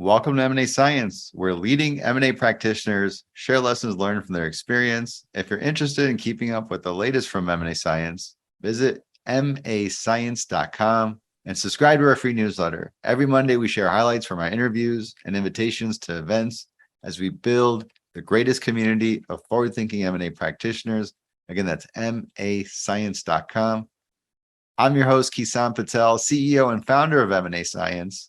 Welcome to M&A Science, where leading M&A practitioners share lessons learned from their experience. If you're interested in keeping up with the latest from M&A Science, visit mascience.com and subscribe to our free newsletter. Every Monday, we share highlights from our interviews and invitations to events as we build the greatest community of forward-thinking M&A practitioners. Again, that's mascience.com. I'm your host, Kison Patel, CEO and founder of M&A Science.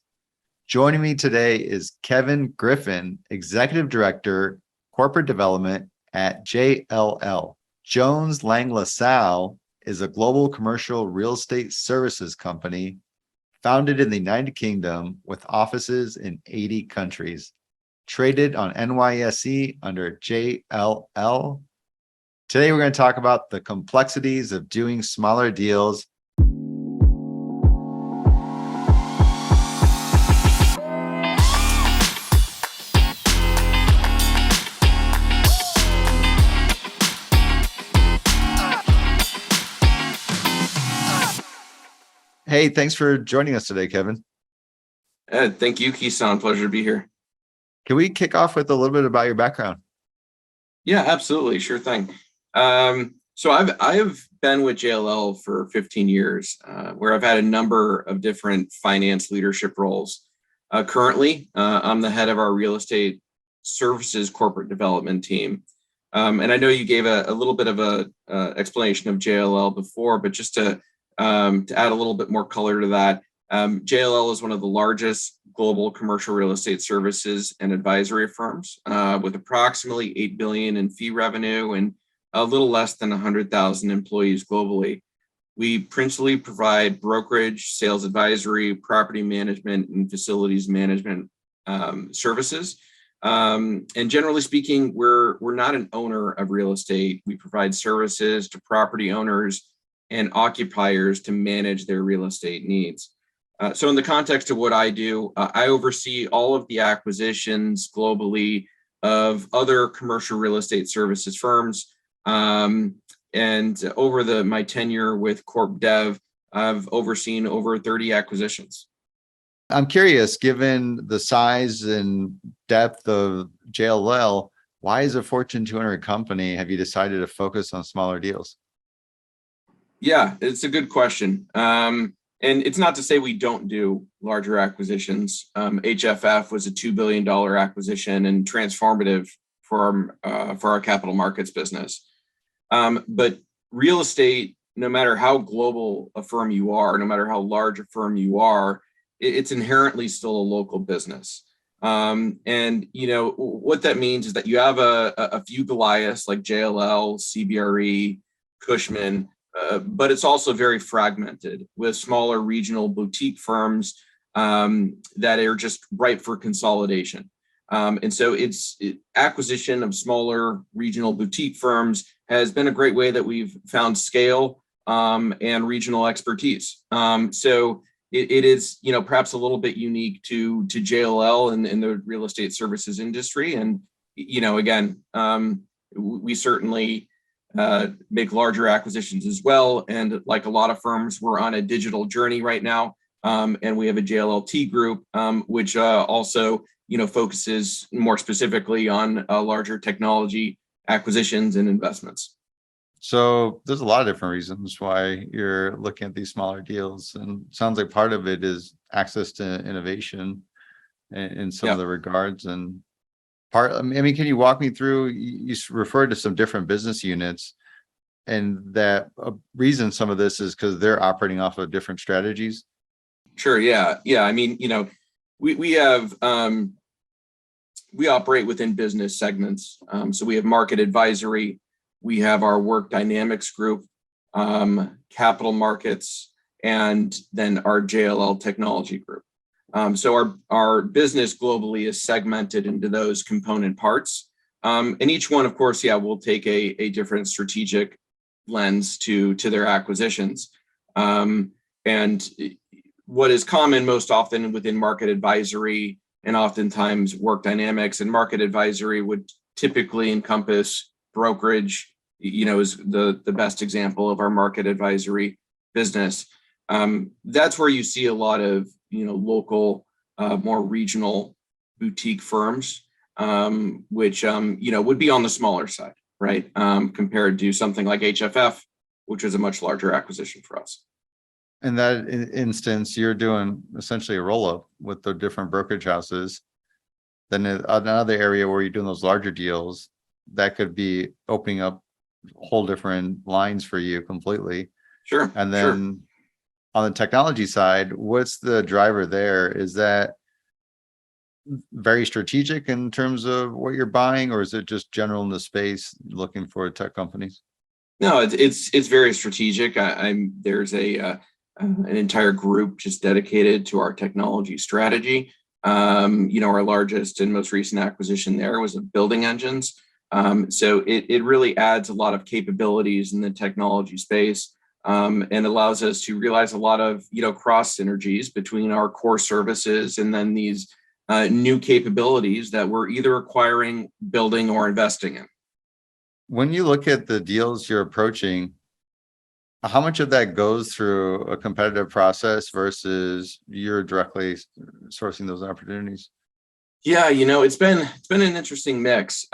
Joining me today is Kevin Griffin, Executive Director, Corporate Development at JLL. Jones Lang LaSalle is a global commercial real estate services company founded in the United Kingdom with offices in 80 countries, traded on NYSE under JLL. Today, we're going to talk about the complexities of doing smaller deals. Hey, thanks for joining us today, Kevin. Thank you, Kison. Pleasure to be here. Can we kick off with a little bit about your background? Yeah, absolutely. Sure thing. So I've been with JLL for 15 years, where I've had a number of different finance leadership roles. Currently, I'm the head of our real estate services corporate development team. And I know you gave a little bit of a explanation of JLL before, but just to add a little bit more color to that, JLL is one of the largest global commercial real estate services and advisory firms with approximately $8 billion in fee revenue and a little less than 100,000 employees globally. We principally provide brokerage, sales advisory, property management, and facilities management services. And generally speaking, we're not an owner of real estate. We provide services to property owners and occupiers to manage their real estate needs. So in the context of what I do, I oversee all of the acquisitions globally of other commercial real estate services firms. And over my tenure with Corp Dev, I've overseen over 30 acquisitions. I'm curious, given the size and depth of JLL, why as a Fortune 200 company have you decided to focus on smaller deals? Yeah, it's a good question. And it's not to say we don't do larger acquisitions. HFF was a $2 billion acquisition and transformative for our capital markets business. But real estate, no matter how global a firm you are, no matter how large a firm you are, it's inherently still a local business. And what that means is that you have a few Goliaths like JLL, CBRE, Cushman, but it's also very fragmented with smaller regional boutique firms that are just ripe for consolidation. And so acquisition of smaller regional boutique firms has been a great way that we've found scale and regional expertise. So it is, perhaps a little bit unique to JLL and the real estate services industry. And, again, we certainly make larger acquisitions as well. And like a lot of firms, we're on a digital journey right now. And we have a JLLT group, which also, focuses more specifically on larger technology acquisitions and investments. So there's a lot of different reasons why you're looking at these smaller deals. And it sounds like part of it is access to innovation in some of the regards. And can you walk me through, you referred to some different business units, and that reason some of this is because they're operating off of different strategies? Sure. Yeah. I mean, we have, we operate within business segments. So we have market advisory, we have our work dynamics group, capital markets, and then our JLL technology group. So our business globally is segmented into those component parts. And each one, of course, will take a different strategic lens to their acquisitions. And what is common most often within market advisory and oftentimes work dynamics, and market advisory would typically encompass brokerage, is the best example of our market advisory business. That's where you see a lot of, local, more regional boutique firms, which would be on the smaller side, right? Compared to something like HFF, which was a much larger acquisition for us. In that instance, you're doing essentially a roll-up with the different brokerage houses. Then another area where you're doing those larger deals, that could be opening up whole different lines for you completely. Sure. And Sure. then on the technology side, what's the driver there? Is that very strategic in terms of what you're buying, or is it just general in the space looking for tech companies? No, it's very strategic. There's an entire group just dedicated to our technology strategy. Our largest and most recent acquisition there was of building engines. So it really adds a lot of capabilities in the technology space, and allows us to realize a lot of cross synergies between our core services and then these new capabilities that we're either acquiring, building, or investing in. When you look at the deals you're approaching, how much of that goes through a competitive process versus you're directly sourcing those opportunities? Yeah, it's been an interesting mix.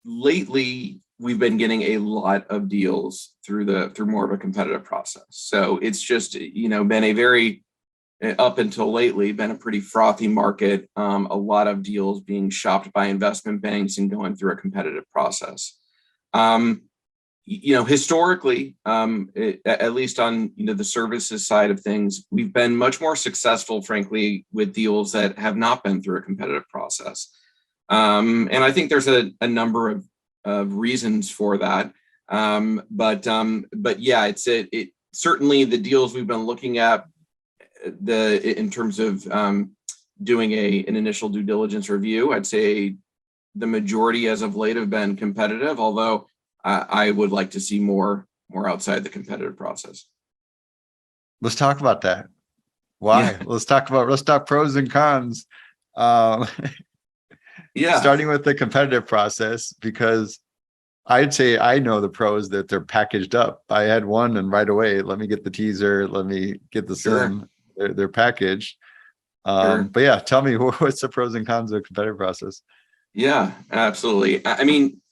Lately we've been getting a lot of deals through more of a competitive process. So it's just been a very up until lately been a pretty frothy market. A lot of deals being shopped by investment banks and going through a competitive process. Historically, at least on the services side of things, we've been much more successful, frankly, with deals that have not been through a competitive process. And I think there's a number of reasons for that. But yeah, it certainly the deals we've been looking at in terms of doing an initial due diligence review, I'd say the majority as of late have been competitive, although I would like to see more outside the competitive process. Let's talk about that. Why? Yeah. Let's talk pros and cons. Yeah. Starting with the competitive process, because I'd say I know the pros that they're packaged up. I had one and right away, let me get the teaser, let me get the Sure. sim. They're packaged. Sure. But yeah, tell me what's the pros and cons of competitive process? Yeah, absolutely. I mean,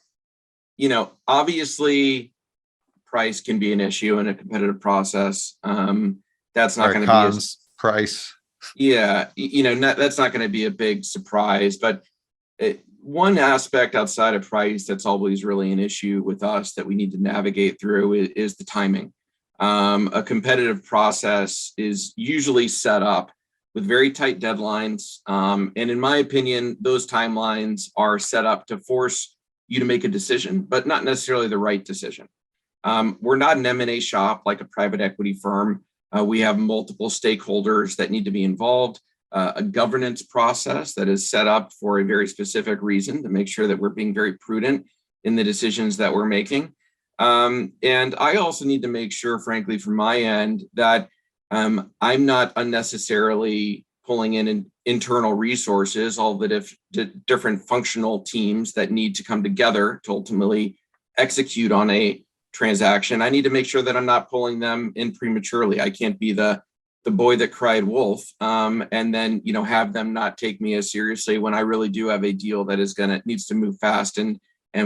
obviously price can be an issue in a competitive process. That's not All right, going to be cons, price. that's not going to be a big surprise, but one aspect outside of price that's always really an issue with us that we need to navigate through is the timing. A competitive process is usually set up with very tight deadlines. And in my opinion, those timelines are set up to force you to make a decision, but not necessarily the right decision. We're not an M&A shop like a private equity firm. We have multiple stakeholders that need to be involved, a governance process that is set up for a very specific reason to make sure that we're being very prudent in the decisions that we're making. And I also need to make sure, frankly, from my end, that I'm not unnecessarily pulling in internal resources, all the different functional teams that need to come together to ultimately execute on a transaction. I need to make sure that I'm not pulling them in prematurely. I can't be the boy that cried wolf, and then have them not take me as seriously when I really do have a deal that needs to move fast and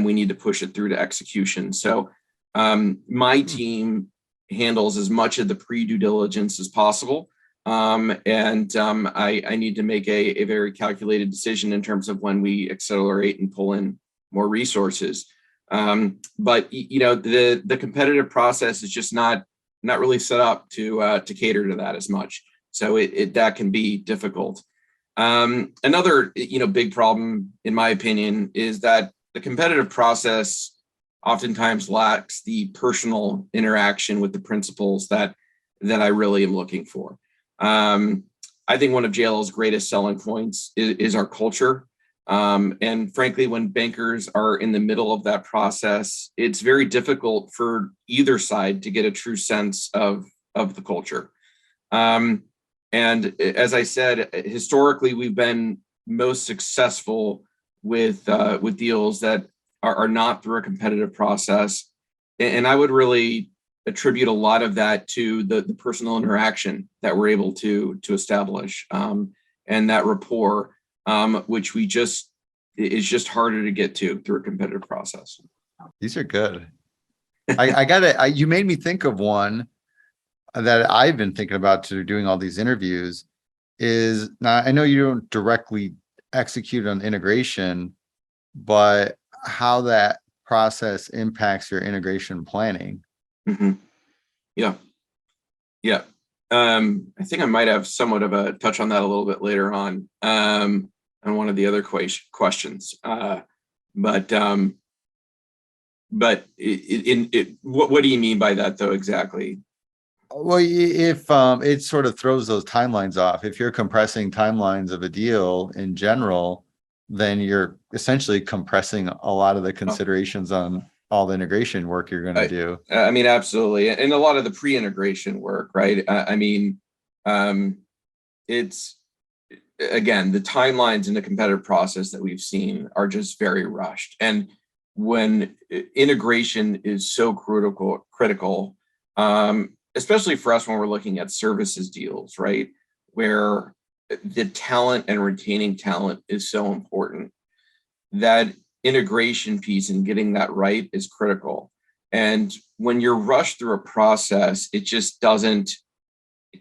we need to push it through to execution. So my team handles as much of the pre-due diligence as possible. I need to make a very calculated decision in terms of when we accelerate and pull in more resources. But the competitive process is just not really set up to cater to that as much. So that can be difficult. Another big problem, in my opinion, is that the competitive process oftentimes lacks the personal interaction with the principals that I really am looking for. I think one of JLL's greatest selling points is our culture. And frankly, when bankers are in the middle of that process, it's very difficult for either side to get a true sense of the culture. And as I said, historically, we've been most successful with deals that are not through a competitive process. And I would really attribute a lot of that to the personal interaction that we're able to establish. and that rapport, which is just harder to get to through a competitive process. These are good. I got it. You made me think of one that I've been thinking about to doing all these interviews is now I know you don't directly execute on integration, but how that process impacts your integration planning. Mm-hmm. Yeah. Yeah. I think I might have somewhat of a touch on that a little bit later on one of the other questions. But what do you mean by that though, exactly? Well, if it sort of throws those timelines off, if you're compressing timelines of a deal in general, then you're essentially compressing a lot of the considerations on all the integration work you're going to do. I mean, absolutely. And a lot of the pre-integration work, right? It's, again, the timelines in the competitive process that we've seen are just very rushed. And when integration is so critical, especially for us when we're looking at services deals, right? Where the talent and retaining talent is so important. That integration piece and getting that right is critical. And when you're rushed through a process, it doesn't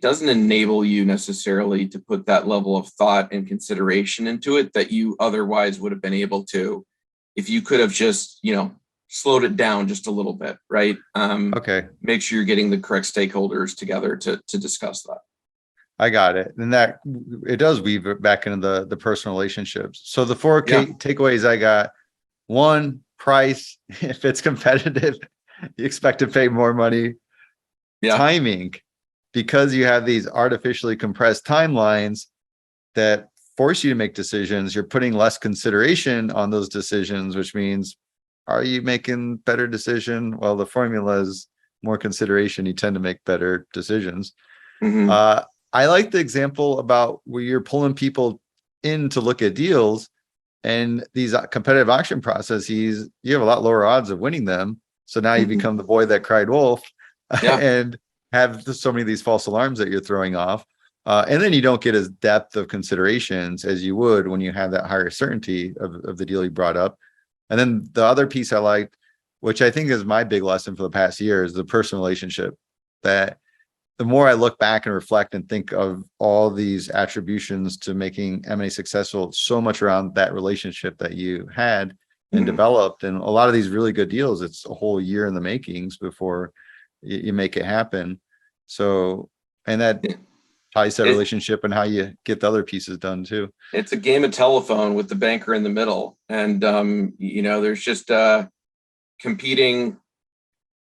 enable you necessarily to put that level of thought and consideration into it that you otherwise would have been able to if you could have just, slowed it down just a little bit, right? Okay. Make sure you're getting the correct stakeholders together to discuss that. I got it. And that it does weave it back into the personal relationships. So the four takeaways I got: one, price. If it's competitive, you expect to pay more money. Yeah. Timing, because you have these artificially compressed timelines that force you to make decisions, you're putting less consideration on those decisions, which means, are you making better decision? Well, the formula is more consideration. You tend to make better decisions. Mm-hmm. I like the example about where you're pulling people in to look at deals, and these competitive auction processes, you have a lot lower odds of winning them. So now you become the boy that cried wolf, and have so many of these false alarms that you're throwing off. And then you don't get as depth of considerations as you would when you have that higher certainty of the deal you brought up. And then the other piece I liked, which I think is my big lesson for the past year, is the personal relationship. That the more I look back and reflect and think of all these attributions to making M&A successful, so much around that relationship that you had and developed. And a lot of these really good deals, it's a whole year in the makings before you make it happen. So, and that ties that relationship and how you get the other pieces done too. It's a game of telephone with the banker in the middle. And, there's just competing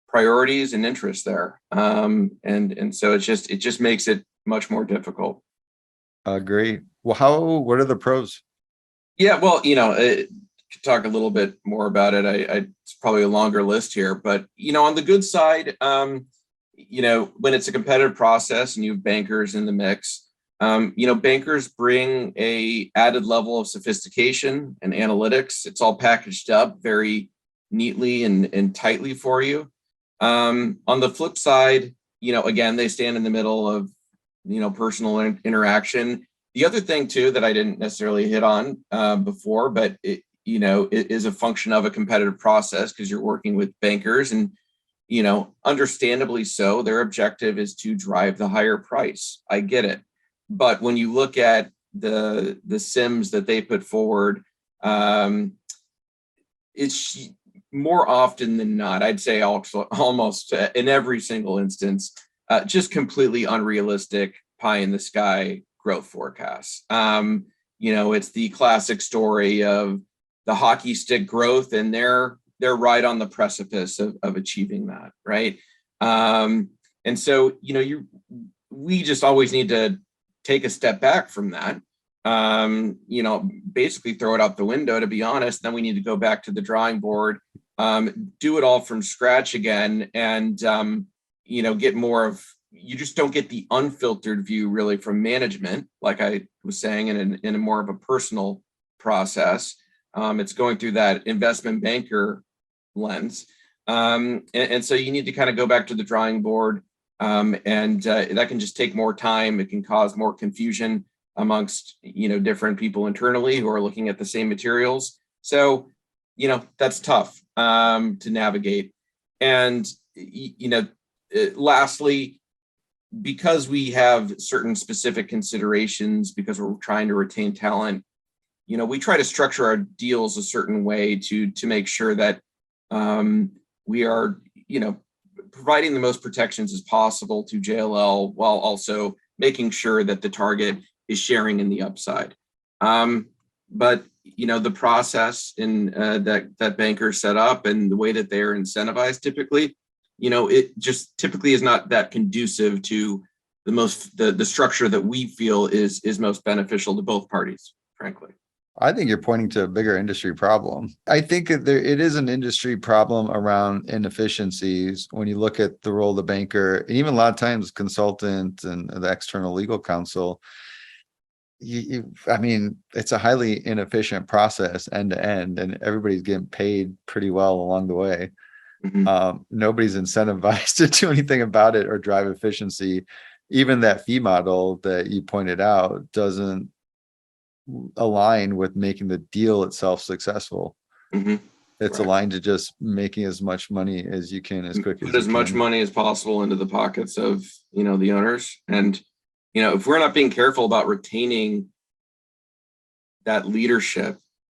priorities and interests there. And so it just makes it much more difficult. Great. Well, what are the pros? Yeah, well, could talk a little bit more about it. It's probably a longer list here, but, on the good side, when it's a competitive process and you have bankers in the mix, bankers bring a added level of sophistication and analytics. It's all packaged up very neatly and tightly for you. On the flip side, again, they stand in the middle of, personal interaction. The other thing too, that I didn't necessarily hit on before, but it is a function of a competitive process because you're working with bankers and, understandably so, their objective is to drive the higher price. I get it. But when you look at the SIMs that they put forward, it's more often than not, I'd say also almost in every single instance, just completely unrealistic pie in the sky growth forecasts. It's the classic story of the hockey stick growth, and they're right on the precipice of achieving that, right? And so, we just always need to take a step back from that, basically throw it out the window, to be honest. Then we need to go back to the drawing board, do it all from scratch again, and, get more of, you just don't get the unfiltered view really from management, like I was saying, in a more of a personal process. It's going through that investment banker lens. And so you need to kind of go back to the drawing board, and that can just take more time. It can cause more confusion. amongst, different people internally who are looking at the same materials. So, that's tough to navigate. And, lastly, because we have certain specific considerations, because we're trying to retain talent, we try to structure our deals a certain way to make sure that we are, providing the most protections as possible to JLL while also making sure that the target is sharing in the upside. But the process in that bankers set up and the way that they're incentivized typically, it just typically is not that conducive to the structure that we feel is most beneficial to both parties, frankly. I think you're pointing to a bigger industry problem. I think it is an industry problem around inefficiencies when you look at the role of the banker, and even a lot of times consultant and the external legal counsel. I mean, it's a highly inefficient process end to end, and everybody's getting paid pretty well along the way. Mhm. Nobody's incentivized to do anything about it or drive efficiency. Even that fee model that you pointed out doesn't align with making the deal itself successful. Mhm. It's Correct. aligned to just making as much money as you can as quick as Put you as much can. money as possible into the pockets of, the owners. And, if we're not being careful about retaining that leadership,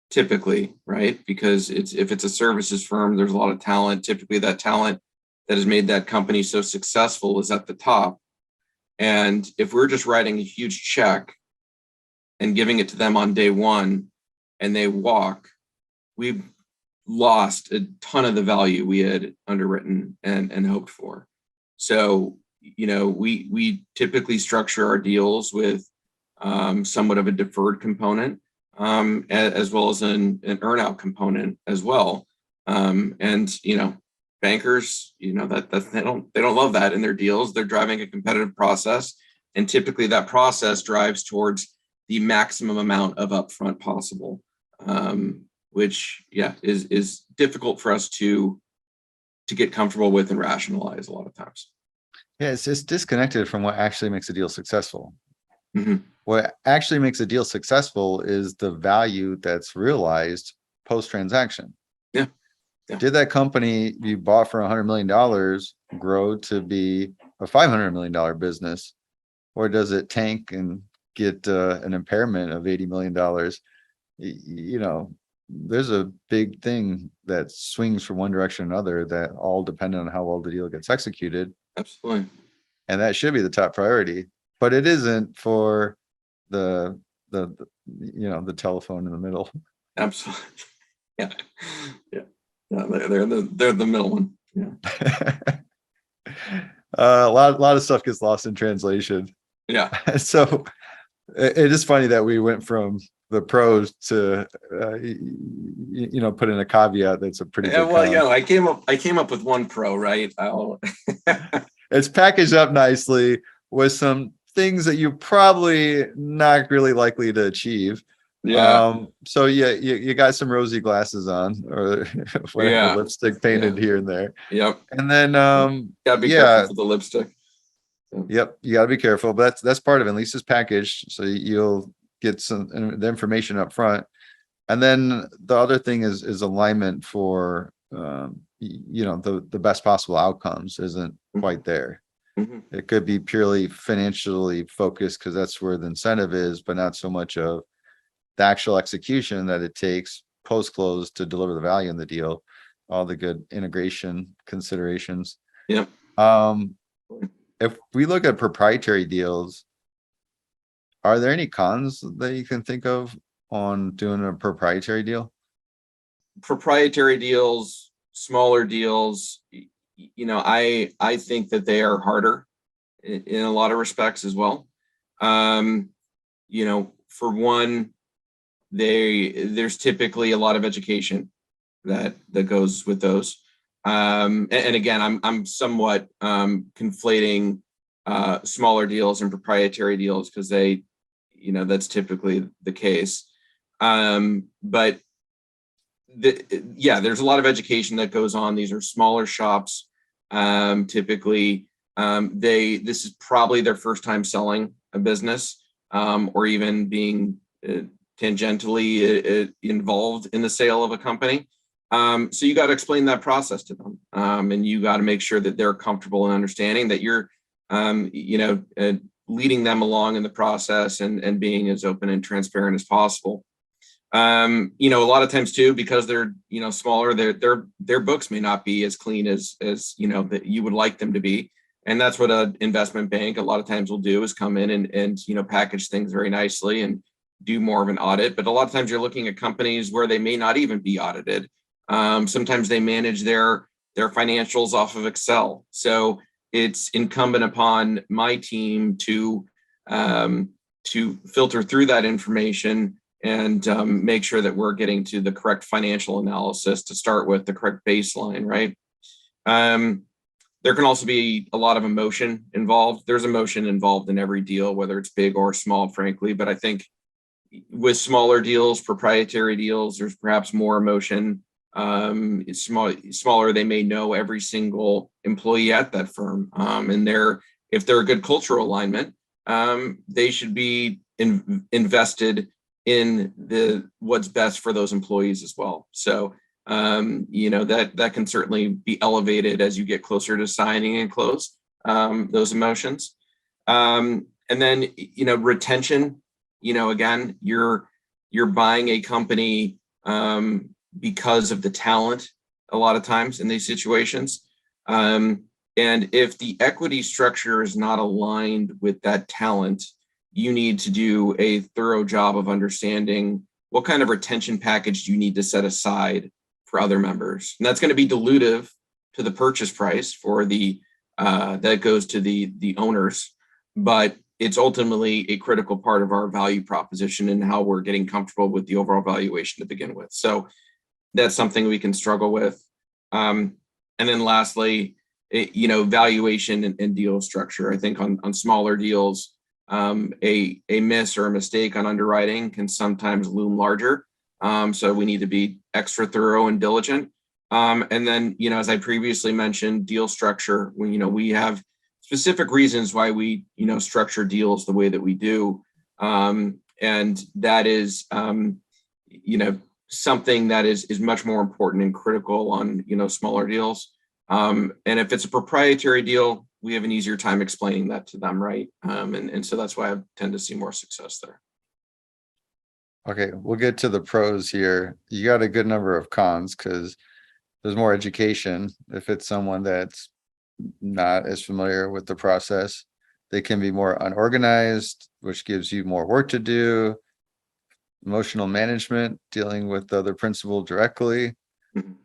typically, right? Because if it's a services firm, there's a lot of talent. Typically that talent that has made that company so successful is at the top. And if we're just writing a huge check and giving it to them on day one and they walk, we've lost a ton of the value we had underwritten and hoped for. So, we typically structure our deals with somewhat of a deferred component, as well as an earnout component as well. And bankers, that they don't love that in their deals. They're driving a competitive process, and typically that process drives towards the maximum amount of upfront possible, which is difficult for us to get comfortable with and rationalize a lot of times. Yeah, it's just disconnected from what actually makes a deal successful. Mm-hmm. What actually makes a deal successful is the value that's realized post-transaction. Yeah. Yeah. Did that company you bought for $100 million grow to be a $500 million business, or does it tank and get an impairment of $80 million? There's a big thing that swings from one direction or another that all depend on how well the deal gets executed. Absolutely. And that should be the top priority, but it isn't for the telephone in the middle. Absolutely. Yeah. Yeah. Yeah. They're the middle one. Yeah. A lot of stuff gets lost in translation. Yeah. So it is funny that we went from the pros to put in a caveat that's a pretty big Well, I came up with one pro, right? It's packaged up nicely with some things that you're probably not really likely to achieve. Yeah. So you got some rosy glasses on, or whatever, lipstick painted here and there. Yep. And then gotta be careful with the lipstick. Yep, you gotta be careful, but that's part of it. At least it's packaged, so you'll get the information up front. And then the other thing is alignment for the best possible outcomes isn't quite there. Mm-hmm. It could be purely financially focused because that's where the incentive is, but not so much of the actual execution that it takes post-close to deliver the value in the deal, all the good integration considerations. Yep. If we look at proprietary deals, are there any cons that you can think of on doing a proprietary deal? Proprietary deals, smaller deals, I think that they are harder in a lot of respects as well. For one, there's typically a lot of education that goes with those. And again, I'm somewhat conflating smaller deals and proprietary deals because that's typically the case. But there's a lot of education that goes on. These are smaller shops. Typically, this is probably their first time selling a business. or even being tangentially involved in the sale of a company. So you got to explain that process to them, and you got to make sure that they're comfortable in understanding that you're, leading them along in the process and being as open and transparent as possible. A lot of times too, because they're smaller, their books may not be as clean as that you would like them to be, and that's what an investment bank a lot of times will do, is come in and package things very nicely and do more of an audit. But a lot of times you're looking at companies where they may not even be audited. Sometimes they manage their financials off of Excel. So it's incumbent upon my team to filter through that information and make sure that we're getting to the correct financial analysis to start with, the correct baseline, right? There can also be a lot of emotion involved. There's emotion involved in every deal, whether it's big or small, frankly. But I think with smaller deals, proprietary deals, there's perhaps more emotion. It's smaller, they may know every single employee at that firm. And if they're a good cultural alignment, they should be invested in what's best for those employees as well. So, that can certainly be elevated as you get closer to signing and close, those emotions. And then, retention, again, you're buying a company, because of the talent a lot of times in these situations. And if the equity structure is not aligned with that talent, you need to do a thorough job of understanding what kind of retention package do you need to set aside for other members. And that's going to be dilutive to the purchase price for that goes to the owners, but it's ultimately a critical part of our value proposition and how we're getting comfortable with the overall valuation to begin with. So that's something we can struggle with. And then lastly, valuation and deal structure. I think on smaller deals, a miss or a mistake on underwriting can sometimes loom larger. So we need to be extra thorough and diligent. And then, as I previously mentioned, deal structure, we have specific reasons why we, structure deals the way that we do. And that is, something that is much more important and critical on, smaller deals. And if it's a proprietary deal, we have an easier time explaining that to them, right? And so that's why I tend to see more success there. Okay, we'll get to the pros here. You got a good number of cons because there's more education. If it's someone that's not as familiar with the process, they can be more unorganized, which gives you more work to do. Emotional management, dealing with the other principal directly,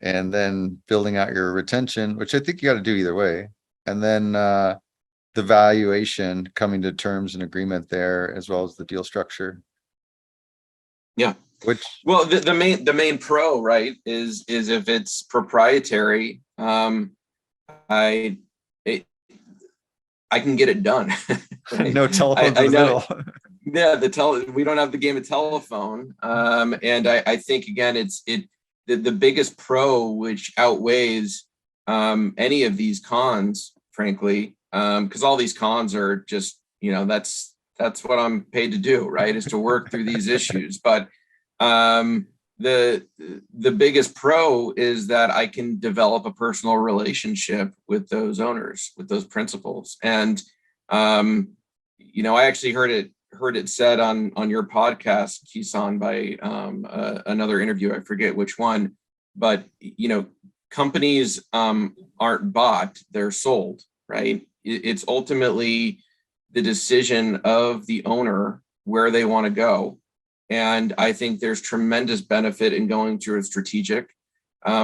and then building out your retention, which I think you got to do either way. And then the valuation, coming to terms and agreement there, as well as the deal structure. Yeah. The main pro, right, is if it's proprietary, I can get it done. Right? No telephone in the middle. Yeah, we don't have the game of telephone. And I think again, the biggest pro, which outweighs any of these cons, frankly, because all these cons are just, that's what I'm paid to do, right? Is to work through these issues. But the biggest pro is that I can develop a personal relationship with those owners, with those principals. And I actually heard it said on your podcast, Kison, by another interview. I forget which one, but companies aren't bought; they're sold, right? It's ultimately the decision of the owner where they want to go, and I think there's tremendous benefit in going to a strategic,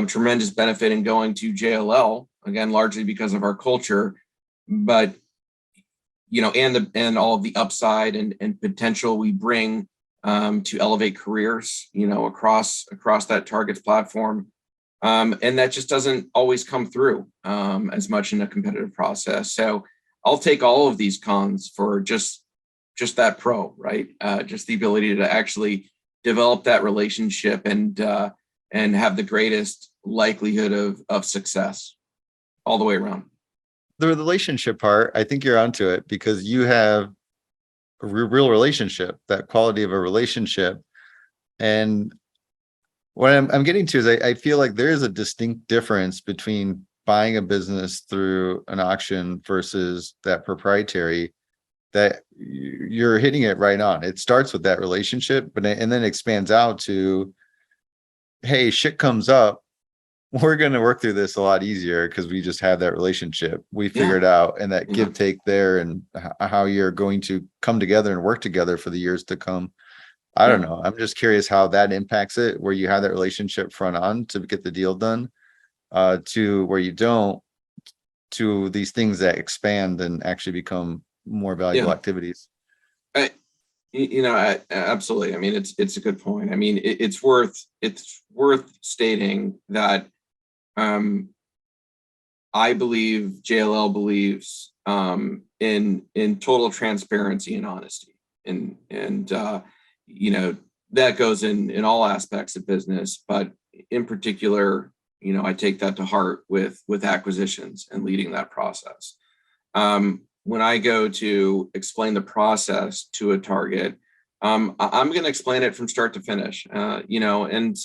tremendous benefit in going to JLL, again, largely because of our culture, but and all of the upside and potential we bring to elevate careers, across that target's platform. And that just doesn't always come through as much in a competitive process. So I'll take all of these cons for just that pro, right? Just the ability to actually develop that relationship and have the greatest likelihood of success all the way around. The relationship part, I think you're onto it, because you have real relationship, that quality of a relationship. And what I'm getting to is I feel like there is a distinct difference between buying a business through an auction versus that proprietary, that you're hitting it right on. It starts with that relationship, and then expands out to, hey, shit comes up, we're going to work through this a lot easier because we just have that relationship. We figure Yeah. it out, and that Yeah. give take there, and how you're going to come together and work together for the years to come. I don't Yeah. know. I'm just curious how that impacts it, where you have that relationship front on to get the deal done, to where you don't, to these things that expand and actually become more valuable Yeah. activities. Absolutely. I mean, it's a good point. I mean, it's worth stating that I believe JLL believes in total transparency and honesty, and that goes in all aspects of business, but in particular, I take that to heart with acquisitions and leading that process. When I go to explain the process to a target, I'm going to explain it from start to finish, and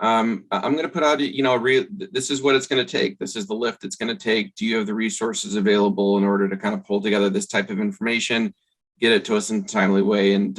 I'm going to put out, this is what it's going to take. This is the lift it's going to take. Do you have the resources available in order to kind of pull together this type of information, get it to us in a timely way, and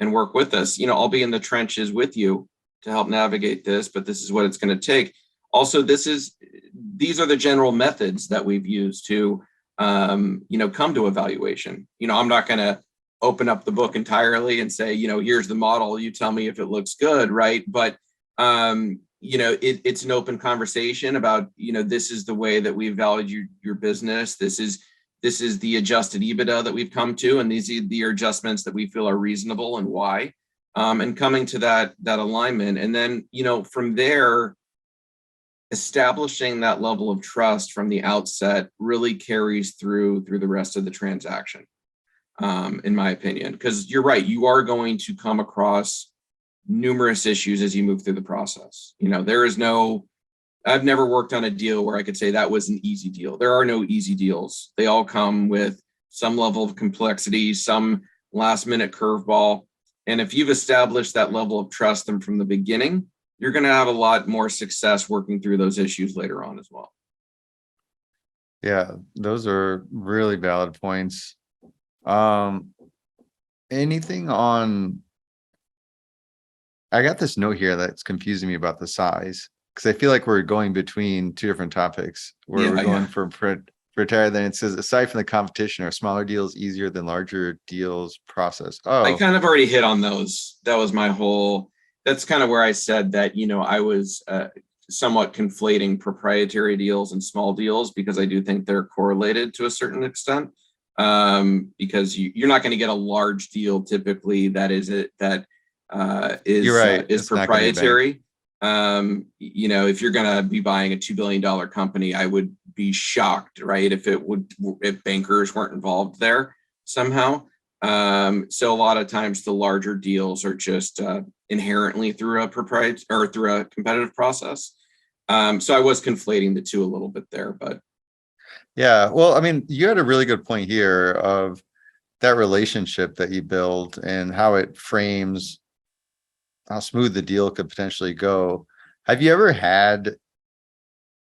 work with us? I'll be in the trenches with you to help navigate this, but this is what it's going to take. Also, these are the general methods that we've used to, come to evaluation. I'm not going to open up the book entirely and say, here's the model, you tell me if it looks good, right? But it's an open conversation about, this is the way that we've valued your business. This is the adjusted EBITDA that we've come to, and these are the adjustments that we feel are reasonable and why, and coming to that alignment. And then, from there, establishing that level of trust from the outset really carries through the rest of the transaction, in my opinion, because you're right, you are going to come across numerous issues as you move through the process. I've never worked on a deal where I could say that was an easy deal. There are no easy deals. They all come with some level of complexity, some last minute curveball. And if you've established that level of trust from the beginning, you're going to have a lot more success working through those issues later on as well. Yeah, those are really valid points. Anything on, I got this note here that's confusing me about the size, because I feel like we're going between two different topics where Yeah, we're going yeah. from Proprietary, then it says, aside from the competition, are smaller deals easier than larger deals process? I Oh, kind of already hit on those. That's kind of where I said that, I was somewhat conflating proprietary deals and small deals, because I do think they're correlated to a certain extent. Because you're not going to get a large deal typically that is you're right. is It's not gonna be a bank. proprietary. If you're going to be buying a $2 billion company, I would be shocked, right, if bankers weren't involved there somehow. So a lot of times the larger deals are just inherently through a proprietary or through a competitive process. So I was conflating the two a little bit there, but Yeah, well, I mean, you had a really good point here of that relationship that you build and how it frames how smooth the deal could potentially go. Have you ever had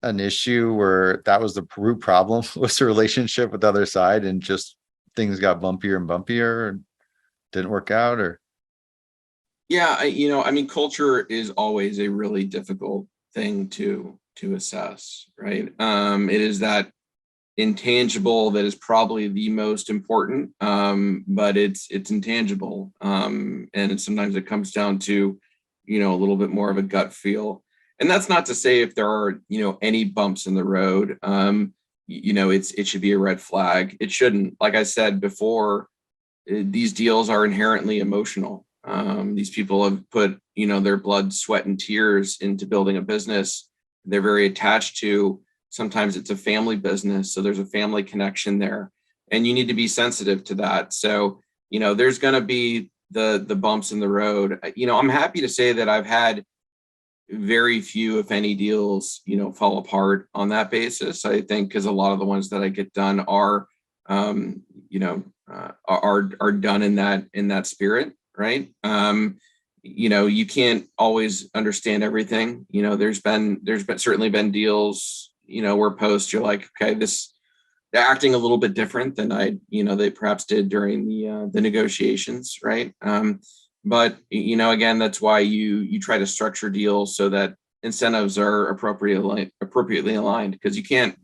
an issue where that was the root problem, was the relationship with the other side, and just things got bumpier and bumpier and didn't work out? Or yeah, culture is always a really difficult thing to assess, right? It is that intangible that is probably the most important, but it's intangible, and sometimes it comes down to a little bit more of a gut feel. And that's not to say if there are any bumps in the road, it should be a red flag. It shouldn't. Like I said before, these deals are inherently emotional. These people have put their blood, sweat, and tears into building a business they're very attached to. Sometimes it's a family business, so there's a family connection there, and you need to be sensitive to that. So there's going to be the bumps in the road. I'm happy to say that I've had very few, if any, deals fall apart on that basis. I think because a lot of the ones that I get done are are done in that spirit, right? You can't always understand everything. There's been certainly been deals, where post you're like, okay, they're acting a little bit different than they perhaps did during the negotiations, right? But again, that's why you try to structure deals so that incentives are appropriately aligned, because you can't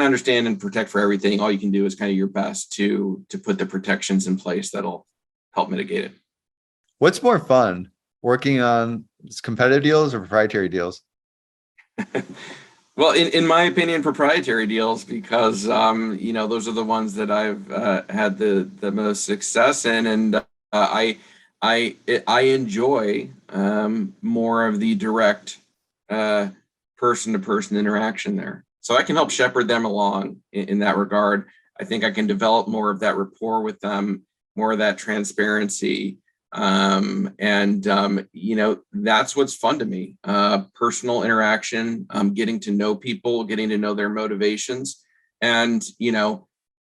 understand and protect for everything. All you can do is kind of your best to put the protections in place that'll help mitigate it. What's more fun, working on competitive deals or proprietary deals? Well, in my opinion, proprietary deals, because those are the ones that I've had the most success in, and I enjoy more of the direct person to person interaction there. So I can help shepherd them along in that regard. I think I can develop more of that rapport with them, more of that transparency. That's what's fun to me. Personal interaction, getting to know people, getting to know their motivations. And,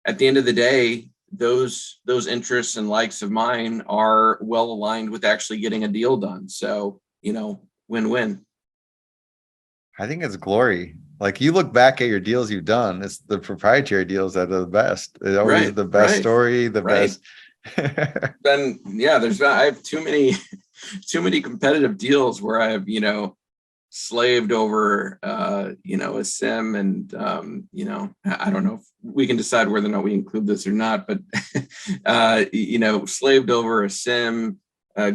at the end of the day, those interests and likes of mine are well aligned with actually getting a deal done. So, win-win. I think it's glory. Like, you look back at your deals you've done, it's the proprietary deals that are the best. It's always Right, the best right, story, the right. best. I have too many competitive deals where I've slaved over a sim, and I don't know if we can decide whether or not we include this or not, but slaved over a sim,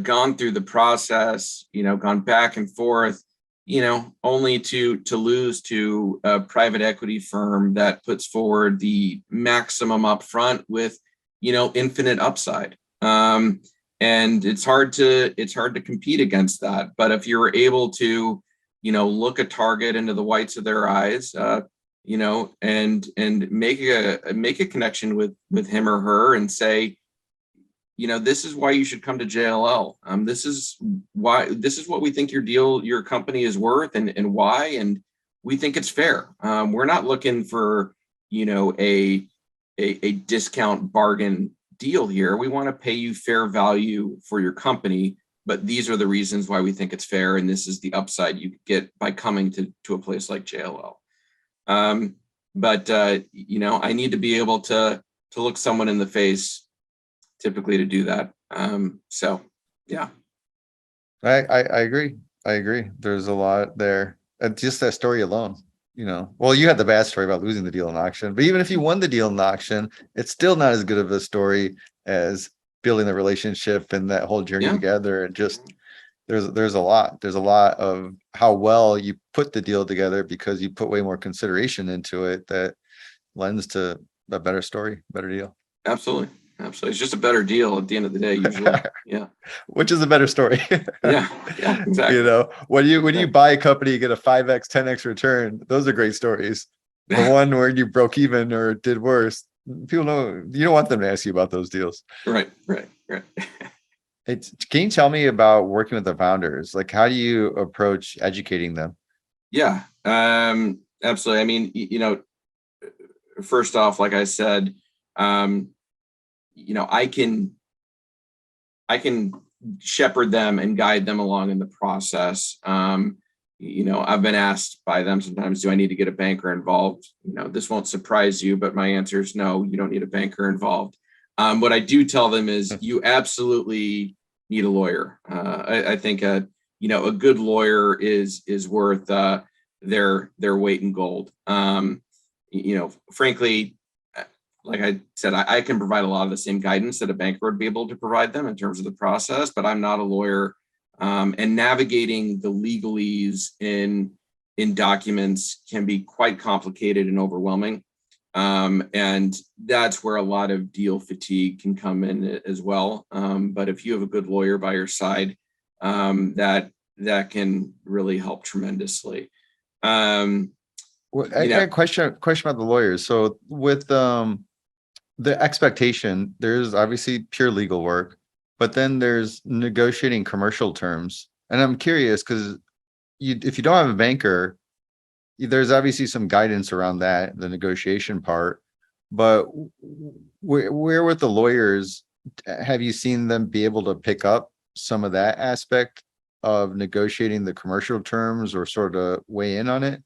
gone through the process, gone back and forth, only to lose to a private equity firm that puts forward the maximum upfront with infinite upside. And it's hard to compete against that. But if you're able to look a target into the whites of their eyes, and make a connection with him or her, and say, this is why you should come to JLL. This is what we think your company is worth, and why, and we think it's fair. We're not looking for a discount bargain deal here. We want to pay you fair value for your company, but these are the reasons why we think it's fair, and this is the upside you get by coming to a place like JLL. But I need to be able to look someone in the face, typically, to do that. So yeah. I agree. I agree. There's a lot there. And just that story alone, well, you had the bad story about losing the deal in auction, but even if you won the deal in auction, it's still not as good of a story as building the relationship and that whole journey together. And just there's a lot of how well you put the deal together, because you put way more consideration into it, that lends to a better story, better deal. Absolutely. It's just a better deal at the end of the day, usually. Yeah. Which is a better story. Yeah, exactly. When you buy a company, you get a 5x, 10x return. Those are great stories. The one where you broke even or did worse, people know, you don't want them to ask you about those deals. Right. Can you tell me about working with the founders? Like, how do you approach educating them? Yeah, absolutely. I mean, first off, like I said, I can shepherd them and guide them along in the process. I've been asked by them sometimes, do I need to get a banker involved? This won't surprise you, but my answer is no, you don't need a banker involved. What I do tell them is you absolutely need a lawyer. I think a good lawyer is worth their weight in gold. Frankly, like I said, I can provide a lot of the same guidance that a banker would be able to provide them in terms of the process, but I'm not a lawyer. And navigating the legalese in documents can be quite complicated and overwhelming. And that's where a lot of deal fatigue can come in as well. But if you have a good lawyer by your side, that can really help tremendously. I got a question about the lawyers. So with the expectation, there's obviously pure legal work, but then there's negotiating commercial terms. And I'm curious, because if you don't have a banker, there's obviously some guidance around that, the negotiation part. but where with the lawyers, have you seen them be able to pick up some of that aspect of negotiating the commercial terms or sort of weigh in on it?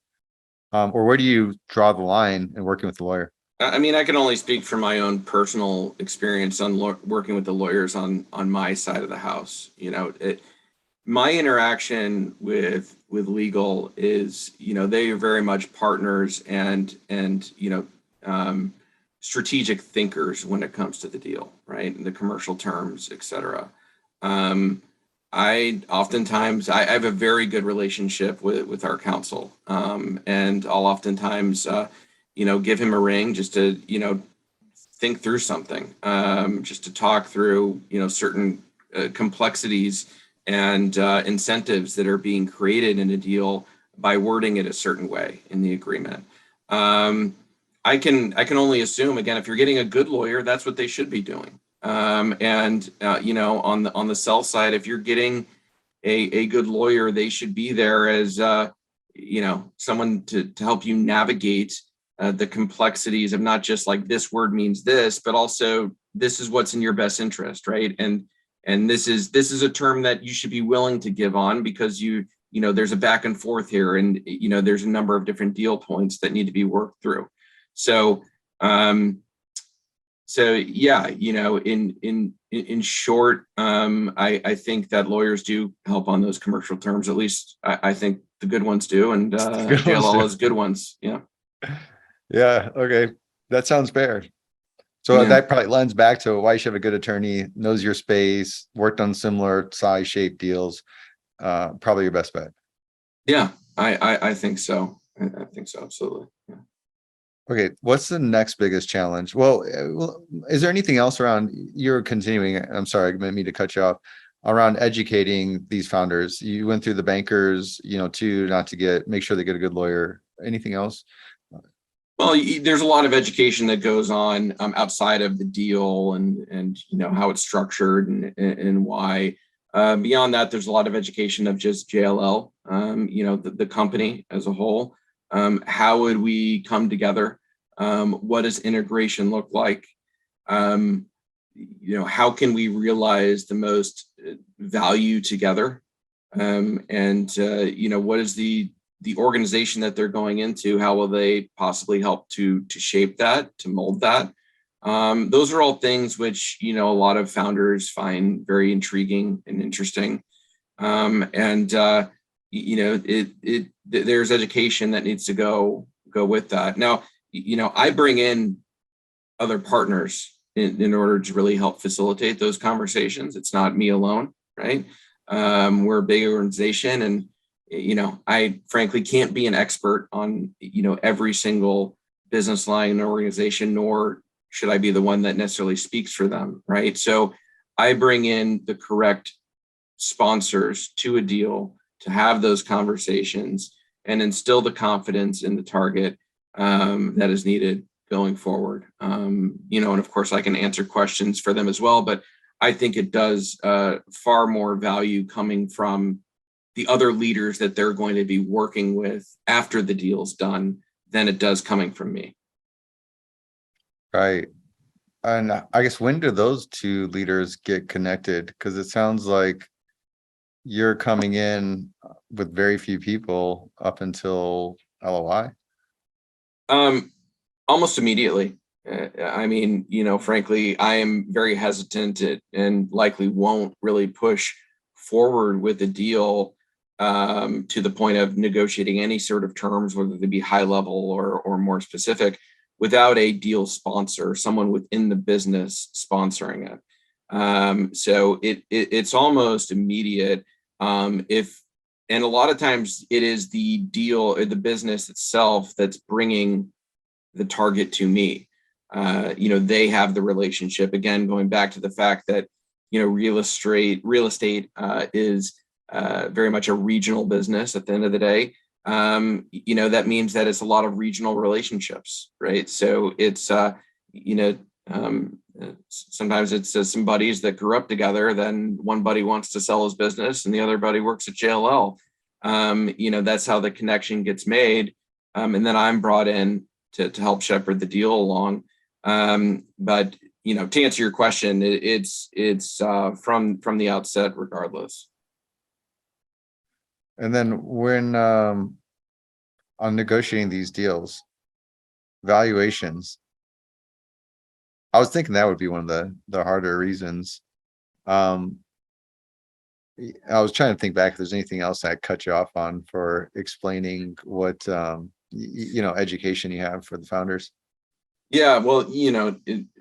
Or where do you draw the line in working with the lawyer? I mean, I can only speak from my own personal experience on working with the lawyers on my side of the house. My interaction with legal is, they are very much partners and strategic thinkers when it comes to the deal, right? And the commercial terms, et cetera. I have a very good relationship with our counsel, and I'll oftentimes give him a ring just to think through something, just to talk through certain complexities and incentives that are being created in a deal by wording it a certain way in the agreement. I can only assume, again, if you're getting a good lawyer, that's what they should be doing. On the sell side, if you're getting a good lawyer, they should be there as someone to help you navigate the complexities of not just like this word means this, but also this is what's in your best interest, right? And this is a term that you should be willing to give on because there's a back and forth here, and there's a number of different deal points that need to be worked through. So yeah, in short, I think that lawyers do help on those commercial terms. At least I think the good ones do, and JLL has good ones. Yeah. Yeah. Okay. That sounds fair. So that probably lends back to why you should have a good attorney, knows your space, worked on similar size, shape deals. Probably your best bet. Yeah, I think so. I think so. Absolutely. Yeah. Okay. What's the next biggest challenge? Well, is there anything else around you're continuing? I'm sorry, I didn't mean to cut you off, around educating these founders. You went through the bankers, to not to make sure they get a good lawyer. Anything else? Well, there's a lot of education that goes on outside of the deal and how it's structured and why. Beyond that, there's a lot of education of just JLL, the company as a whole. How would we come together? What does integration look like? How can we realize the most value together? What is the organization that they're going into? How will they possibly help to shape that, to mold that? Those are all things which a lot of founders find very intriguing and interesting. There's education that needs to go with that. Now, I bring in other partners in order to really help facilitate those conversations. It's not me alone, right? We're a big organization, and I frankly can't be an expert on every single business line in an organization, nor should I be the one that necessarily speaks for them, right? So I bring in the correct sponsors to a deal to have those conversations and instill the confidence in the target that is needed going forward. And of course I can answer questions for them as well, but I think it does far more value coming from the other leaders that they're going to be working with after the deal's done than it does coming from me. Right. And I guess, when do those two leaders get connected? Because it sounds like you're coming in with very few people up until LOI. Almost immediately. Frankly, I am very hesitant and likely won't really push forward with a deal to the point of negotiating any sort of terms, whether they be high level or more specific, without a deal sponsor, someone within the business sponsoring it. So it's almost immediate. And a lot of times it is the deal or the business itself that's bringing the target to me. They have the relationship. Again, going back to the fact that real estate is very much a regional business at the end of the day. That means that it's a lot of regional relationships, right? So it's sometimes it's some buddies that grew up together. Then one buddy wants to sell his business, and the other buddy works at JLL. That's how the connection gets made, and then I'm brought in to help shepherd the deal along. But to answer your question, it's from the outset, regardless. And then when on negotiating these deals, valuations, I was thinking that would be one of the harder reasons. I was trying to think back if there's anything else I cut you off on for explaining what education you have for the founders. Yeah, well,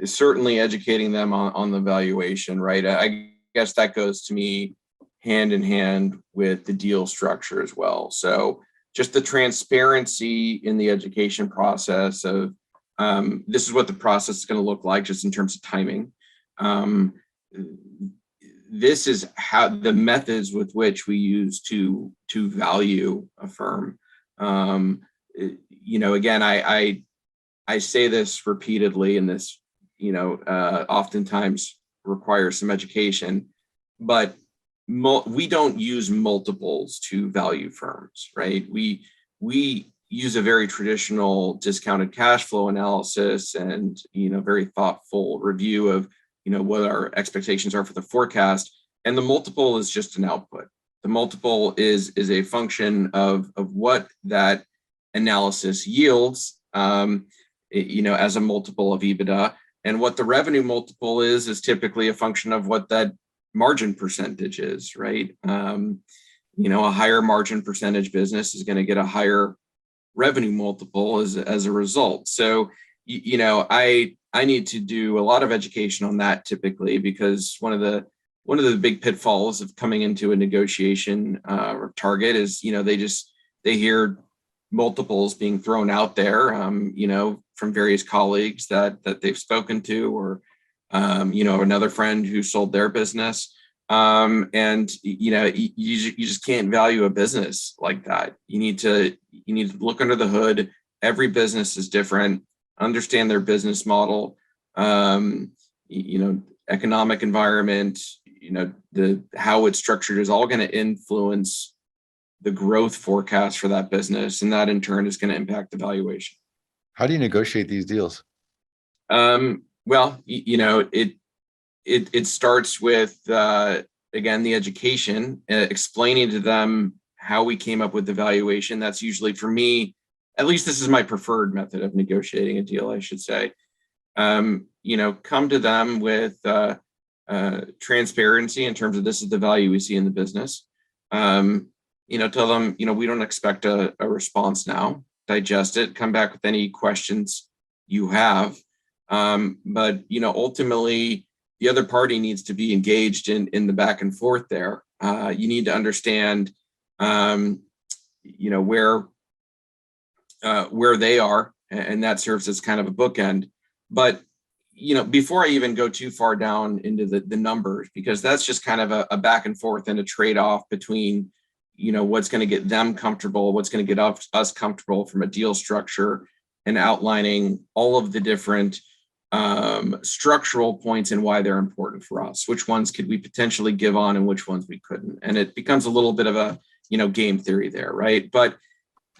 certainly educating them on the valuation, right? I guess that goes to me hand in hand with the deal structure as well. So just the transparency in the education process of this is what the process is going to look like, just in terms of timing. This is how the methods with which we use to value a firm. Again, I say this repeatedly, and this, oftentimes requires some education, but we don't use multiples to value firms, right? We use a very traditional discounted cash flow analysis and, very thoughtful review of, what our expectations are for the forecast. And the multiple is just an output. The multiple is a function of what that analysis yields, as a multiple of EBITDA. And what the revenue multiple is typically a function of what that margin percentage is, right? A higher margin percentage business is going to get a higher revenue multiple as a result. So, I need to do a lot of education on that typically, because one of the big pitfalls of coming into a negotiation or target is, they hear multiples being thrown out there, from various colleagues that they've spoken to, or, another friend who sold their business. And you just can't value a business like that. You need to look under the hood. Every business is different. Understand their business model, economic environment, how it's structured is all going to influence the growth forecast for that business, and that in turn is going to impact the valuation. How do you negotiate these deals? Well, it starts with again, the education, explaining to them how we came up with the valuation. That's usually, for me, at least this is my preferred method of negotiating a deal, I should say. Come to them with transparency in terms of this is the value we see in the business. Tell them, we don't expect a response now. Digest it, come back with any questions you have. But ultimately, the other party needs to be engaged in the back and forth there. You need to understand, where they are, and that serves as kind of a bookend. But before I even go too far down into the numbers, because that's just kind of a back and forth and a trade-off between what's going to get them comfortable, what's going to get us comfortable from a deal structure, and outlining all of the different structural points and why they're important for us. Which ones could we potentially give on and which ones we couldn't? And it becomes a little bit of a game theory there, right? But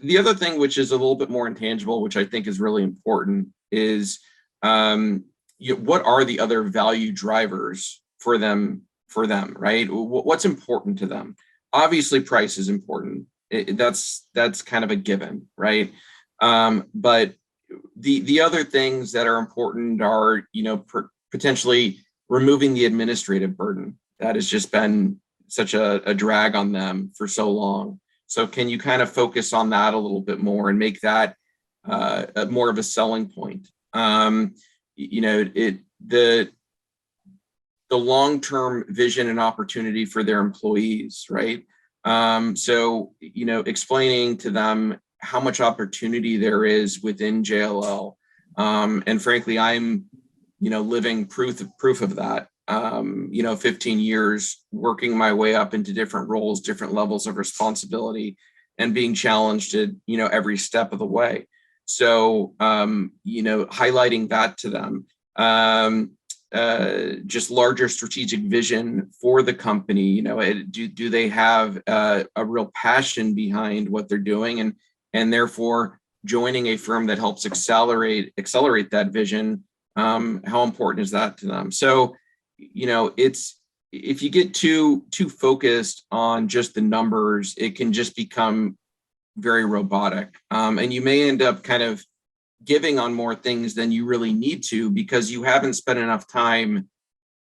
the other thing, which is a little bit more intangible, which I think is really important, is what are the other value drivers for them, right? What's important to them? Obviously, price is important. That's kind of a given, right? But the other things that are important are, potentially removing the administrative burden that has just been such a drag on them for so long. So can you kind of focus on that a little bit more and make that more of a selling point? The long-term vision and opportunity for their employees, right? So, explaining to them how much opportunity there is within JLL. And frankly, I'm, living proof of that. 15 years working my way up into different roles, different levels of responsibility, and being challenged at, every step of the way. So, highlighting that to them, just larger strategic vision for the company. Do they have a real passion behind what they're doing, and therefore joining a firm that helps accelerate that vision How important is that to them? So, it's, if you get too focused on just the numbers, it can just become very robotic. And you may end up kind of giving on more things than you really need to, because you haven't spent enough time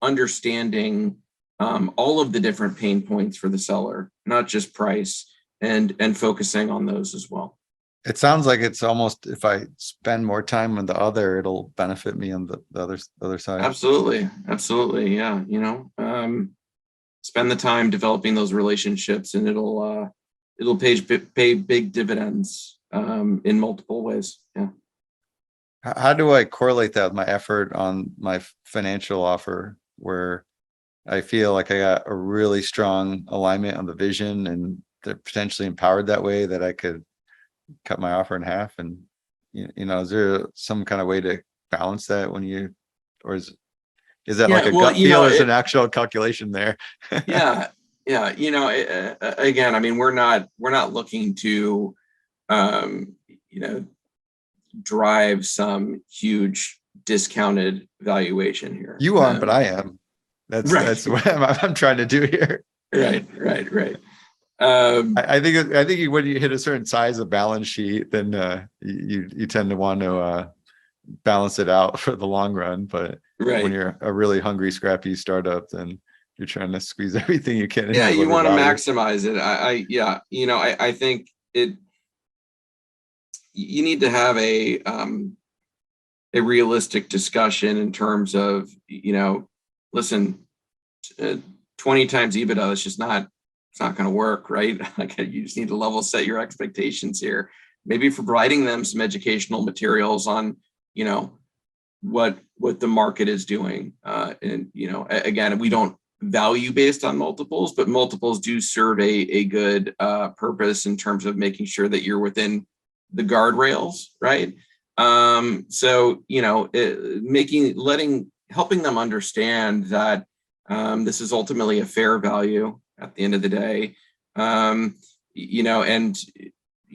understanding all of the different pain points for the seller, not just price, and focusing on those as well. It sounds like it's almost, if I spend more time on the other, it'll benefit me on the other side. Absolutely. Yeah. Spend the time developing those relationships, and it'll pay big dividends in multiple ways. Yeah. How do I correlate that with my effort on my financial offer, where I feel like I got a really strong alignment on the vision, and they're potentially empowered that way that I could cut my offer in half? And is there some kind of way to balance that or is that like a gut feel, or is an actual calculation there? Yeah. Again, I mean, we're not looking to drive some huge discounted valuation here. You aren't, but I am. That's what I'm trying to do here. Right. I think when you hit a certain size of balance sheet, then you tend to want to balance it out for the long run. But when you're a really hungry, scrappy startup, then you're trying to squeeze everything you can. Yeah, you want to maximize it. I think you need to have a realistic discussion in terms of, listen, 20 times EBITDA, it's just not, it's not going to work, right? Like, you just need to level set your expectations here. Maybe providing them some educational materials on, what the market is doing. And, again, we don't value based on multiples, but multiples do serve a good purpose in terms of making sure that you're within the guardrails, right? So, helping them understand that this is ultimately a fair value at the end of the day. And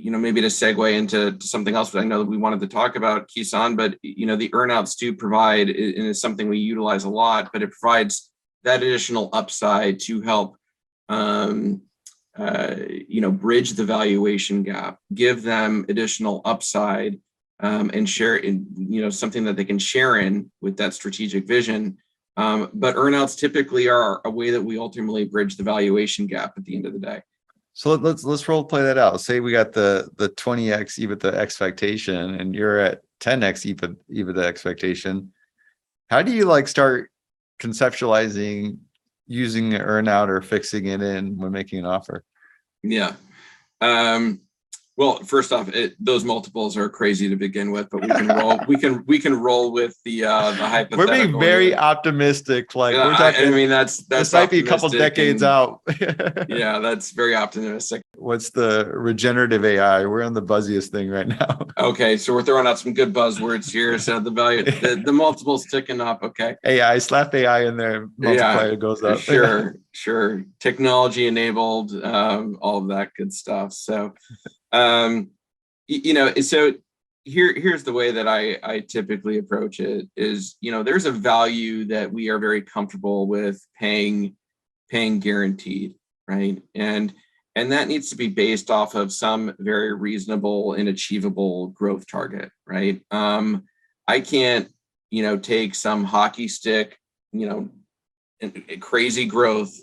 maybe to segue into something else that I know that we wanted to talk about, Kison, but the earnouts do provide, and it's something we utilize a lot, but it provides that additional upside to help bridge the valuation gap, give them additional upside, and share in, something that they can share in with that strategic vision. But earnouts typically are a way that we ultimately bridge the valuation gap at the end of the day. So let's role play that out. Say we got the 20x EBITDA expectation, and you're at 10x EBITDA expectation. How do you start conceptualizing using an earnout or fixing it in when making an offer? Yeah. Well, first off, those multiples are crazy to begin with, but we can roll. we can roll with the hypothetical. We're being very optimistic. We're talking. I mean, that's this might be a couple decades out. Yeah, that's very optimistic. What's the regenerative AI? We're on the buzziest thing right now. Okay, so we're throwing out some good buzzwords here. So the value, the multiple's ticking up. Okay. AI, slap AI in there. Multiplier goes up. Sure. Technology enabled, all of that good stuff. So. So here's the way that I typically approach it is, there's a value that we are very comfortable with paying guaranteed, right? And that needs to be based off of some very reasonable and achievable growth target, right? I can't, take some hockey stick, crazy growth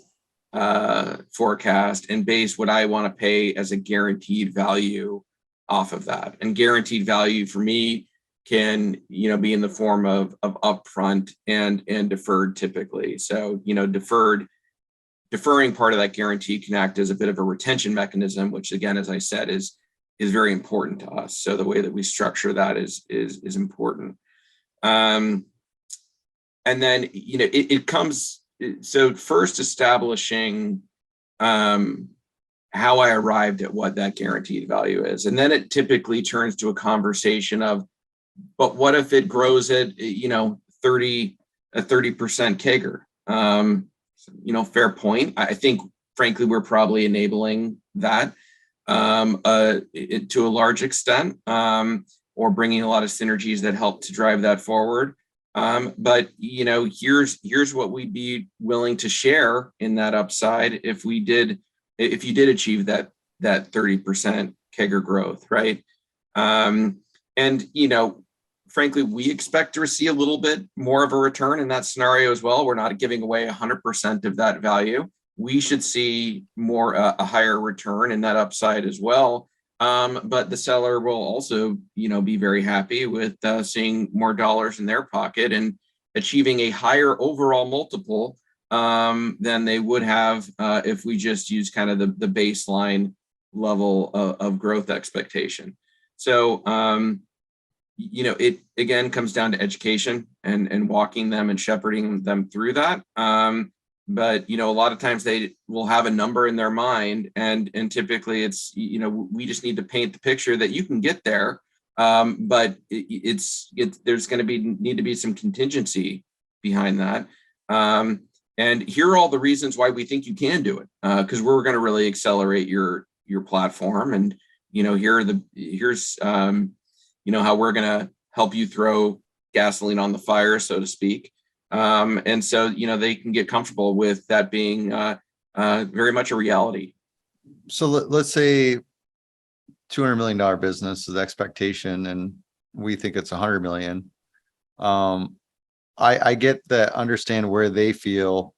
forecast and base what I want to pay as a guaranteed value off of that. And guaranteed value for me can, be in the form of upfront and deferred typically. So, deferring part of that guarantee can act as a bit of a retention mechanism, which again, as I said, is very important to us. So the way that we structure that is important. And then, it comes. So first establishing how I arrived at what that guaranteed value is. And then it typically turns to a conversation of, but what if it grows at, 30% CAGR? Fair point. I think, frankly, we're probably enabling that to a large extent, or bringing a lot of synergies that help to drive that forward. But here's what we'd be willing to share in that upside if you did achieve that 30% CAGR growth, right? And frankly, we expect to receive a little bit more of a return in that scenario as well. We're not giving away 100% of that value. We should see a higher return in that upside as well. But the seller will also, be very happy with seeing more dollars in their pocket and achieving a higher overall multiple than they would have if we just use kind of the baseline level of growth expectation. So, it again comes down to education and walking them and shepherding them through that. But a lot of times they will have a number in their mind, and typically it's we just need to paint the picture that you can get there, but there's going to need to be some contingency behind that. And here are all the reasons why we think you can do it, because we're going to really accelerate your platform, and here's how we're going to help you throw gasoline on the fire, so to speak. And so, they can get comfortable with that being very much a reality. So let's say $200 million business is the expectation, and we think it's 100 million. I get that, understand where they feel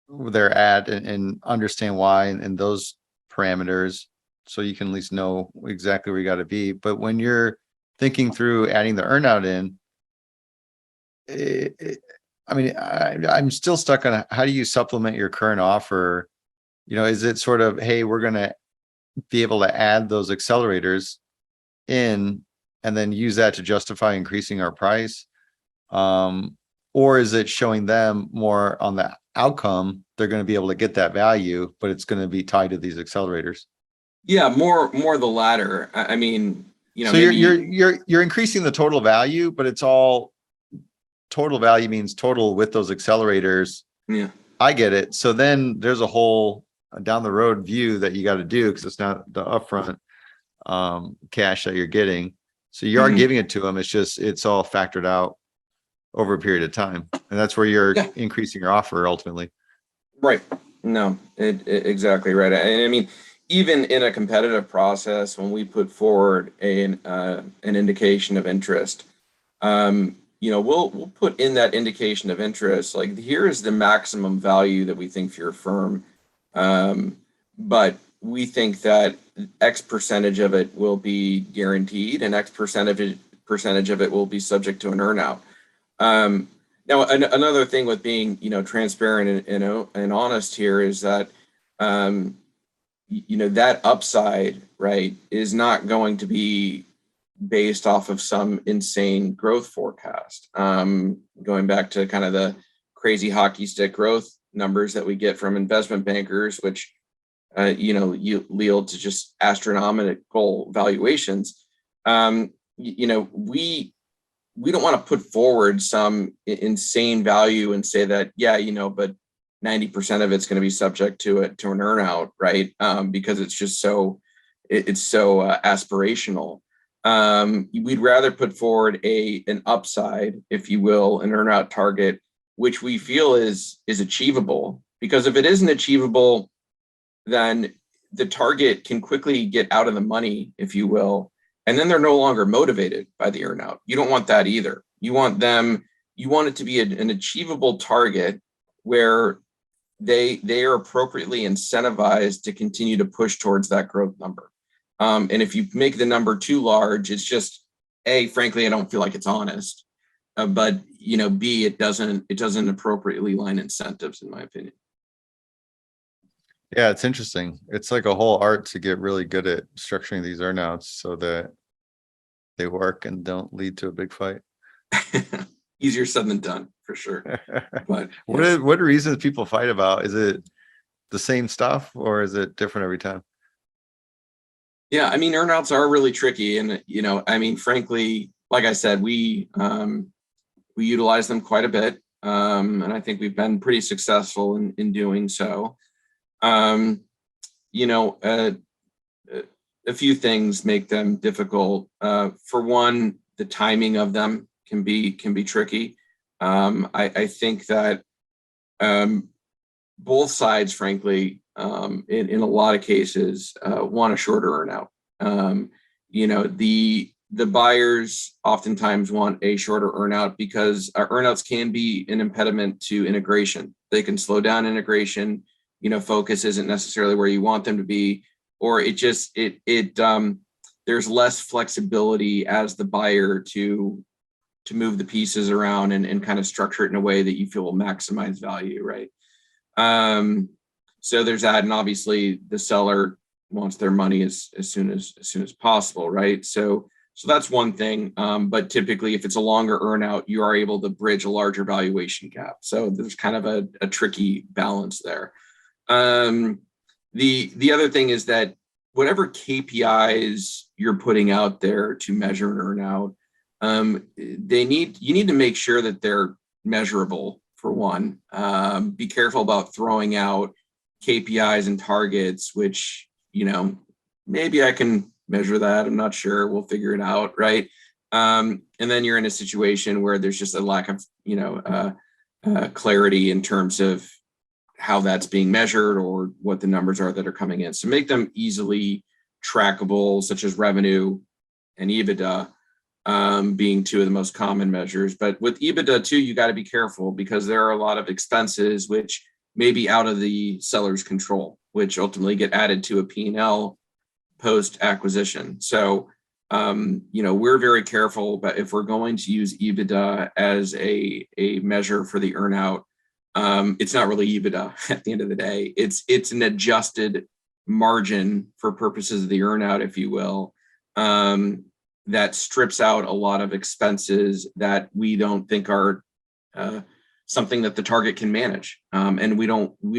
they're at and understand why and those parameters, so you can at least know exactly where you got to be. But when you're thinking through adding the earnout in, I'm still stuck on how do you supplement your current offer? Is it sort of, hey, we're going to be able to add those accelerators in and then use that to justify increasing our price? Or is it showing them more on the outcome? They're going to be able to get that value, but it's going to be tied to these accelerators. Yeah, more the latter. I mean, so you're increasing the total value, but it's all total value means total with those accelerators. Yeah, I get it. So then there's a whole down the road view that you got to do, because it's not the upfront cash that you're getting. So you are giving it to them. It's all factored out over a period of time, and that's where you're increasing your offer ultimately. Right. No, exactly right. I mean, even in a competitive process, when we put forward an indication of interest, we'll put in that indication of interest, like, here is the maximum value that we think for your firm. But we think that X percentage of it will be guaranteed and X percentage of it will be subject to an earnout. Now, another thing with being, transparent and honest here is that, that upside, right, is not going to be based off of some insane growth forecast. Going back to kind of the crazy hockey stick growth numbers that we get from investment bankers, which, yield to just astronomical valuations. We don't want to put forward some insane value and say that, but 90% of it's going to be subject to an earnout, right? Because it's just so aspirational. We'd rather put forward an upside, if you will, an earnout target, which we feel is achievable. Because if it isn't achievable, then the target can quickly get out of the money, if you will, and then they're no longer motivated by the earnout. You don't want that either. You want it to be an achievable target where they are appropriately incentivized to continue to push towards that growth number. And if you make the number too large, it's just, A, frankly, I don't feel like it's honest. But B, it doesn't appropriately line incentives, in my opinion. Yeah, it's interesting. It's like a whole art to get really good at structuring these earnouts so that they work and don't lead to a big fight. Easier said than done, for sure. But what reasons people fight about? Is it the same stuff or is it different every time? Yeah, I mean, earnouts are really tricky, and frankly, like I said, we utilize them quite a bit, and I think we've been pretty successful in doing so. A few things make them difficult. For one, the timing of them can be tricky. I think that both sides, frankly, in a lot of cases, want a shorter earnout. The buyers oftentimes want a shorter earnout because earnouts can be an impediment to integration. They can slow down integration. Focus isn't necessarily where you want them to be, or there's less flexibility as the buyer to move the pieces around and kind of structure it in a way that you feel will maximize value, right? So there's that, and obviously the seller wants their money as soon as possible, right? So that's one thing. But typically, if it's a longer earnout, you are able to bridge a larger valuation gap. So there's kind of a tricky balance there. The other thing is that whatever KPIs you're putting out there to measure an earnout, you need to make sure that they're measurable, for one. Be careful about throwing out KPIs and targets, which, maybe I can measure that. I'm not sure. We'll figure it out, right? And then you're in a situation where there's just a lack of, clarity in terms of how that's being measured or what the numbers are that are coming in. So make them easily trackable, such as revenue and EBITDA, being two of the most common measures. But with EBITDA too, you got to be careful because there are a lot of expenses which may be out of the seller's control, which ultimately get added to a P&L post-acquisition. So, we're very careful, but if we're going to use EBITDA as a measure for the earnout, it's not really EBITDA at the end of the day. It's an adjusted margin for purposes of the earnout, if you will, that strips out a lot of expenses that we don't think are something that the target can manage. And we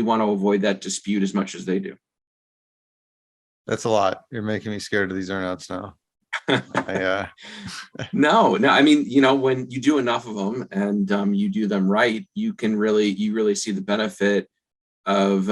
want to avoid that dispute as much as they do. That's a lot. You're making me scared of these earnouts now. No, I mean, when you do enough of them and you do them right, you really see the benefit of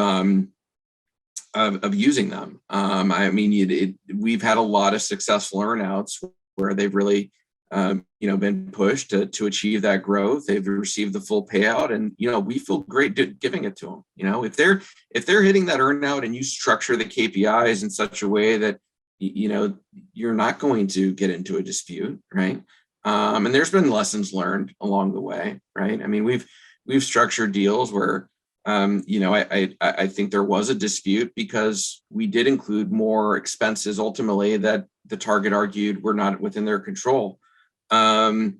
using them. I mean, we've had a lot of successful earnouts where they've really, been pushed to achieve that growth. They've received the full payout, and we feel great giving it to them. If they're hitting that earnout and you structure the KPIs in such a way that you're not going to get into a dispute, right? And there's been lessons learned along the way, right? I mean, we've structured deals where, I think there was a dispute because we did include more expenses ultimately that the target argued were not within their control, and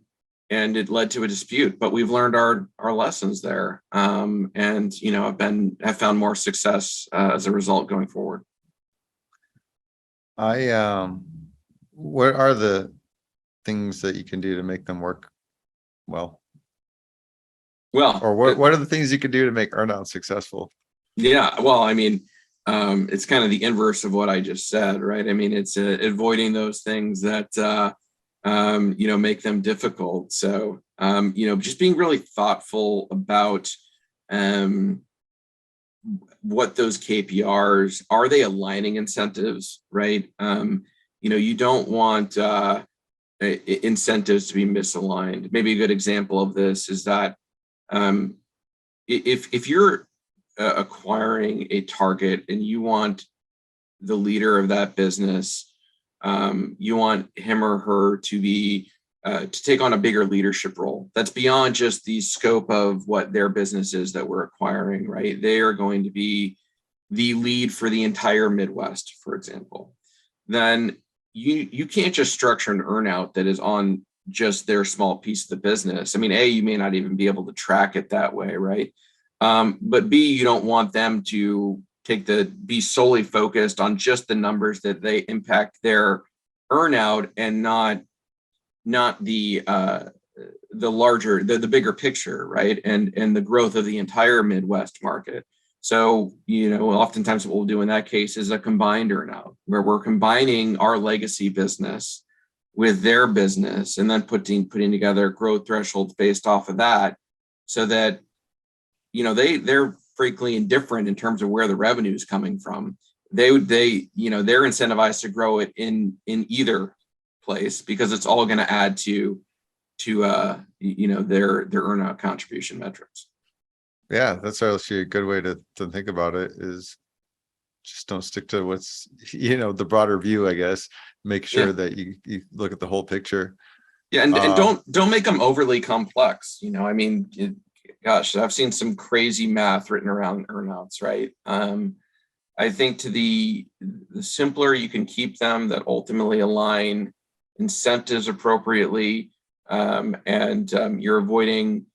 it led to a dispute. But we've learned our lessons there, and have found more success as a result going forward. What are the things that you can do to make them work well? Or what are the things you can do to make earnout successful? Yeah, well, I mean, it's kind of the inverse of what I just said, right? I mean, it's avoiding those things that make them difficult. So, just being really thoughtful about what those KPIs are. They aligning incentives, right? You don't want incentives to be misaligned. Maybe a good example of this is that if you're acquiring a target and you want the leader of that business, you want him or her to take on a bigger leadership role that's beyond just the scope of what their business is that we're acquiring, right? They are going to be the lead for the entire Midwest, for example. Then you can't just structure an earnout that is on just their small piece of the business. I mean, A, you may not even be able to track it that way, right? But B, you don't want them to be solely focused on just the numbers that they impact their earnout and not the larger, the bigger picture, right? And the growth of the entire Midwest market. So, oftentimes what we'll do in that case is a combined earnout where we're combining our legacy business with their business and then putting together growth thresholds based off of that, so that they're frequently indifferent in terms of where the revenue is coming from. They're incentivized to grow it in either place because it's all going to add to their earnout contribution metrics. Yeah, that's actually a good way to think about it, is just don't stick to what's, the broader view, I guess. Make sure Yeah. that you look at the whole picture. Yeah, and Um, don't make them overly complex. I mean, gosh, I've seen some crazy math written around earnouts, right? I think the simpler you can keep them, that ultimately align incentives appropriately, and you're avoiding,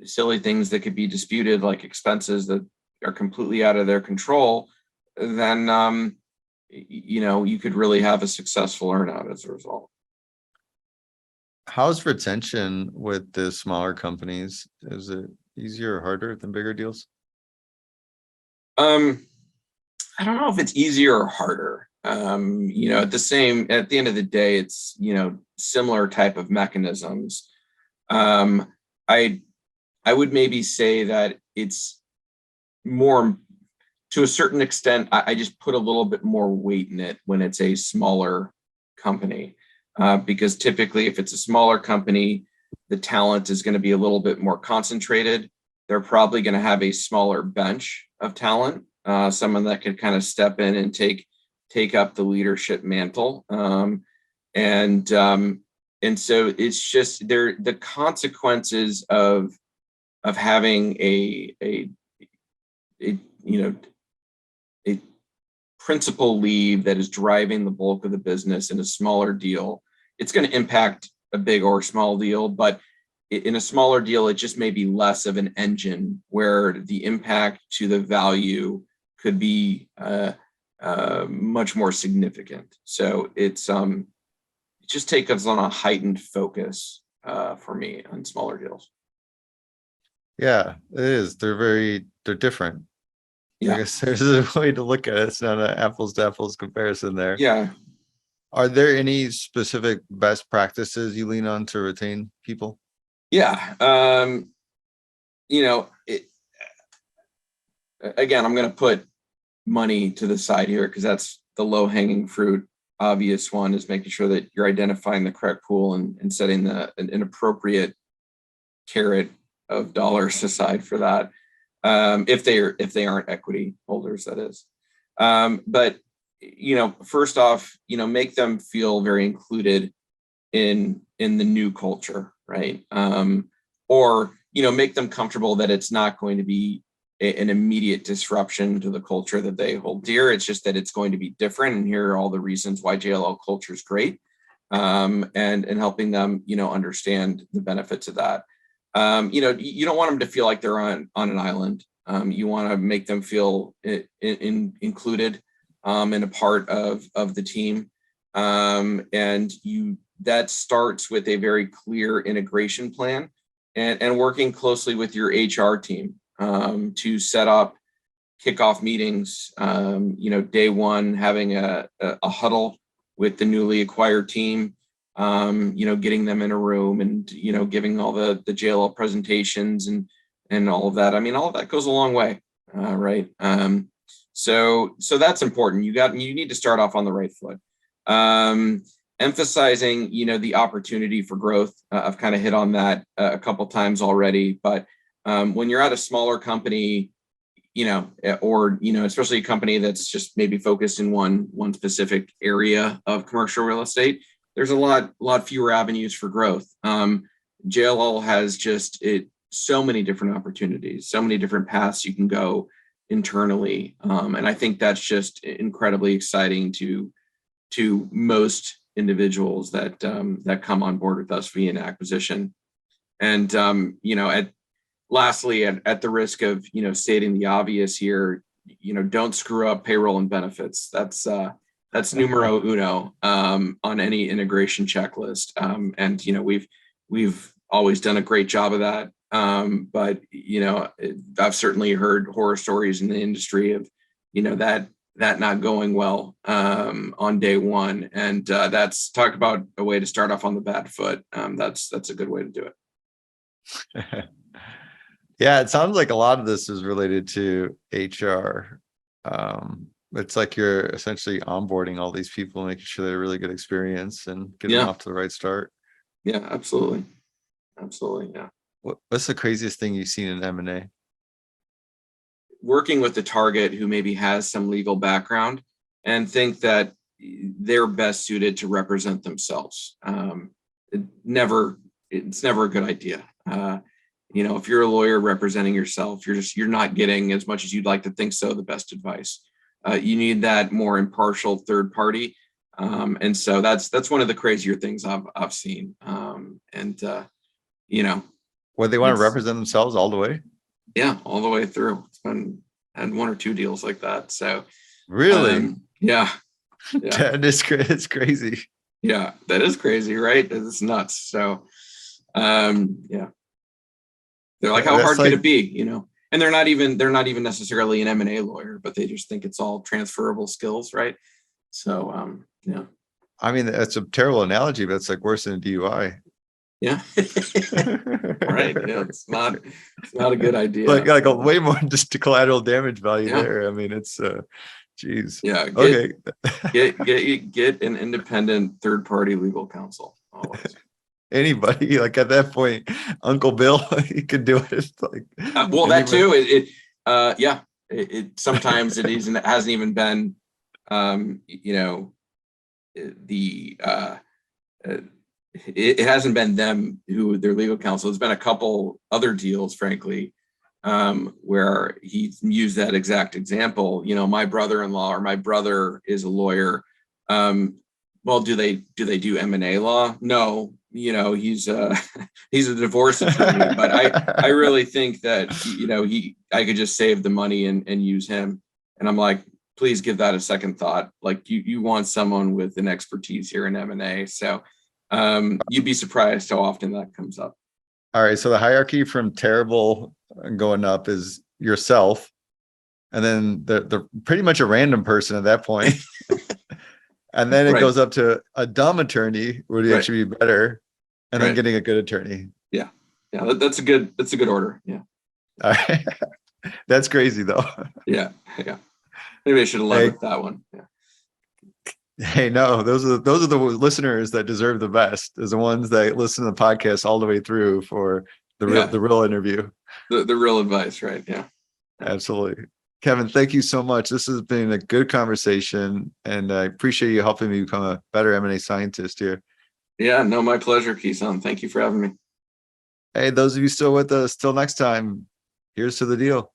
silly things that could be disputed, like expenses that are completely out of their control, then you could really have a successful earnout as a result. how's retention with the smaller companies? Is it easier or harder than bigger deals? I don't know if it's easier or harder. At the end of the day, it's, similar type of mechanisms. Um, I I would maybe say that it's more, to a certain extent, I just put a little bit more weight in it when it's a smaller company, because typically if it's a smaller company, the talent is going to be a little bit more concentrated. They're probably going to have a smaller bench of talent, someone that could kind of step in and take up the leadership mantle. And and so it's just the consequences of having a a principal leave that is driving the bulk of the business in a smaller deal. It's going to impact a big or small deal, but in a smaller deal, it just may be less of an engine where the impact to the value could be much more significant. So it just takes us on a heightened focus for me on smaller deals. Yeah, it is. They're different. I Yeah. guess there's a way to look at it. It's not an apples to apples comparison there. Yeah. Are there any specific best practices you lean on to retain people? Yeah. Again, I'm going to put money to the side here because that's the low hanging fruit. Obvious one is making sure that you're identifying the correct pool and setting an appropriate carrot of dollars aside for that. If they aren't equity holders, that is. But first off, make them feel very included in the new culture, right? Or make them comfortable that it's not going to be an immediate disruption to the culture that they hold dear. It's just that it's going to be different, and here are all the reasons why JLL culture is great, and helping them understand the benefits of that. You don't want them to feel like they're on an island. You want to make them feel included, and a part of the team. And that starts with a very clear integration plan, and working closely with your HR team to set up kickoff meetings. Day one, having a huddle with the newly acquired team. Getting them in a room and giving all the JLL presentations and all of that. I mean, all of that goes a long way, right? So that's important. You need to start off on the right foot. Emphasizing the opportunity for growth. I've kind of hit on that a couple times already, but when you're at a smaller company, or especially a company that's just maybe focused in one specific area of commercial real estate, there's a lot fewer avenues for growth. JLL has so many different opportunities, so many different paths you can go internally, and I think that's just incredibly exciting to most individuals that come on board with us via an acquisition. And lastly, at the risk of stating the obvious here, don't screw up payroll and benefits. That's numero uno on any integration checklist. And we've always done a great job of that. But I've certainly heard horror stories in the industry of that not going well on day one. And that's, talk about a way to start off on the bad foot. That's a good way to do it. Yeah, it sounds like a lot of this is related to HR. It's like you're essentially onboarding all these people, making sure they're a really good experience and get them off to the right start. Yeah, absolutely. Absolutely. Yeah. What's the craziest thing you've seen in M&A? Working with the target who maybe has some legal background and think that they're best suited to represent themselves. It's never a good idea. If you're a lawyer representing yourself, you're not getting, as much as you'd like to think so, the best advice. You need that more impartial third party. And so that's one of the crazier things I've seen. Where they want to represent themselves all the way? Yeah, all the way through. It's been had one or two deals like that. So really, yeah. That is it's crazy. Yeah, that is crazy, right? It's nuts. So yeah. They're like, how hard could it be? And they're not even necessarily an M&A lawyer, but they just think it's all transferable skills, right? So yeah. I mean, that's a terrible analogy, but it's like worse than a DUI. Yeah. Right. Yeah, it's not a good idea. Like a way more just to collateral damage value there. I mean, it's geez. Yeah. Okay. Get an independent third party legal counsel always. Anybody, like at that point, Uncle Bill, he could do it. Like well, that too. It sometimes it hasn't even been it hasn't been them who their legal counsel. It's been a couple other deals, frankly, where he used that exact example. My brother-in-law or my brother is a lawyer. Well, do they do M&A law? No, he's a divorce attorney, but I really think that I could just save the money and use him. And I'm like, please give that a second thought. Like you want someone with an expertise here in M&A. So you'd be surprised how often that comes up. All right. So the hierarchy from terrible going up is yourself. And then the pretty much a random person at that point. And then it goes up to a dumb attorney, would actually be better. And then getting a good attorney. Yeah. Yeah. That's a good order. Yeah. All right. That's crazy though. Yeah. Yeah. Maybe I should have led with that one. Yeah. Hey, no, those are the listeners that deserve the best, is the ones that listen to the podcast all the way through for the real interview. The real advice, right? Yeah. Absolutely. Kevin, thank you so much. This has been a good conversation, and I appreciate you helping me become a better M&A scientist here. Yeah, no, my pleasure, Kison. Thank you for having me. Hey, those of you still with us, till next time, here's to the deal.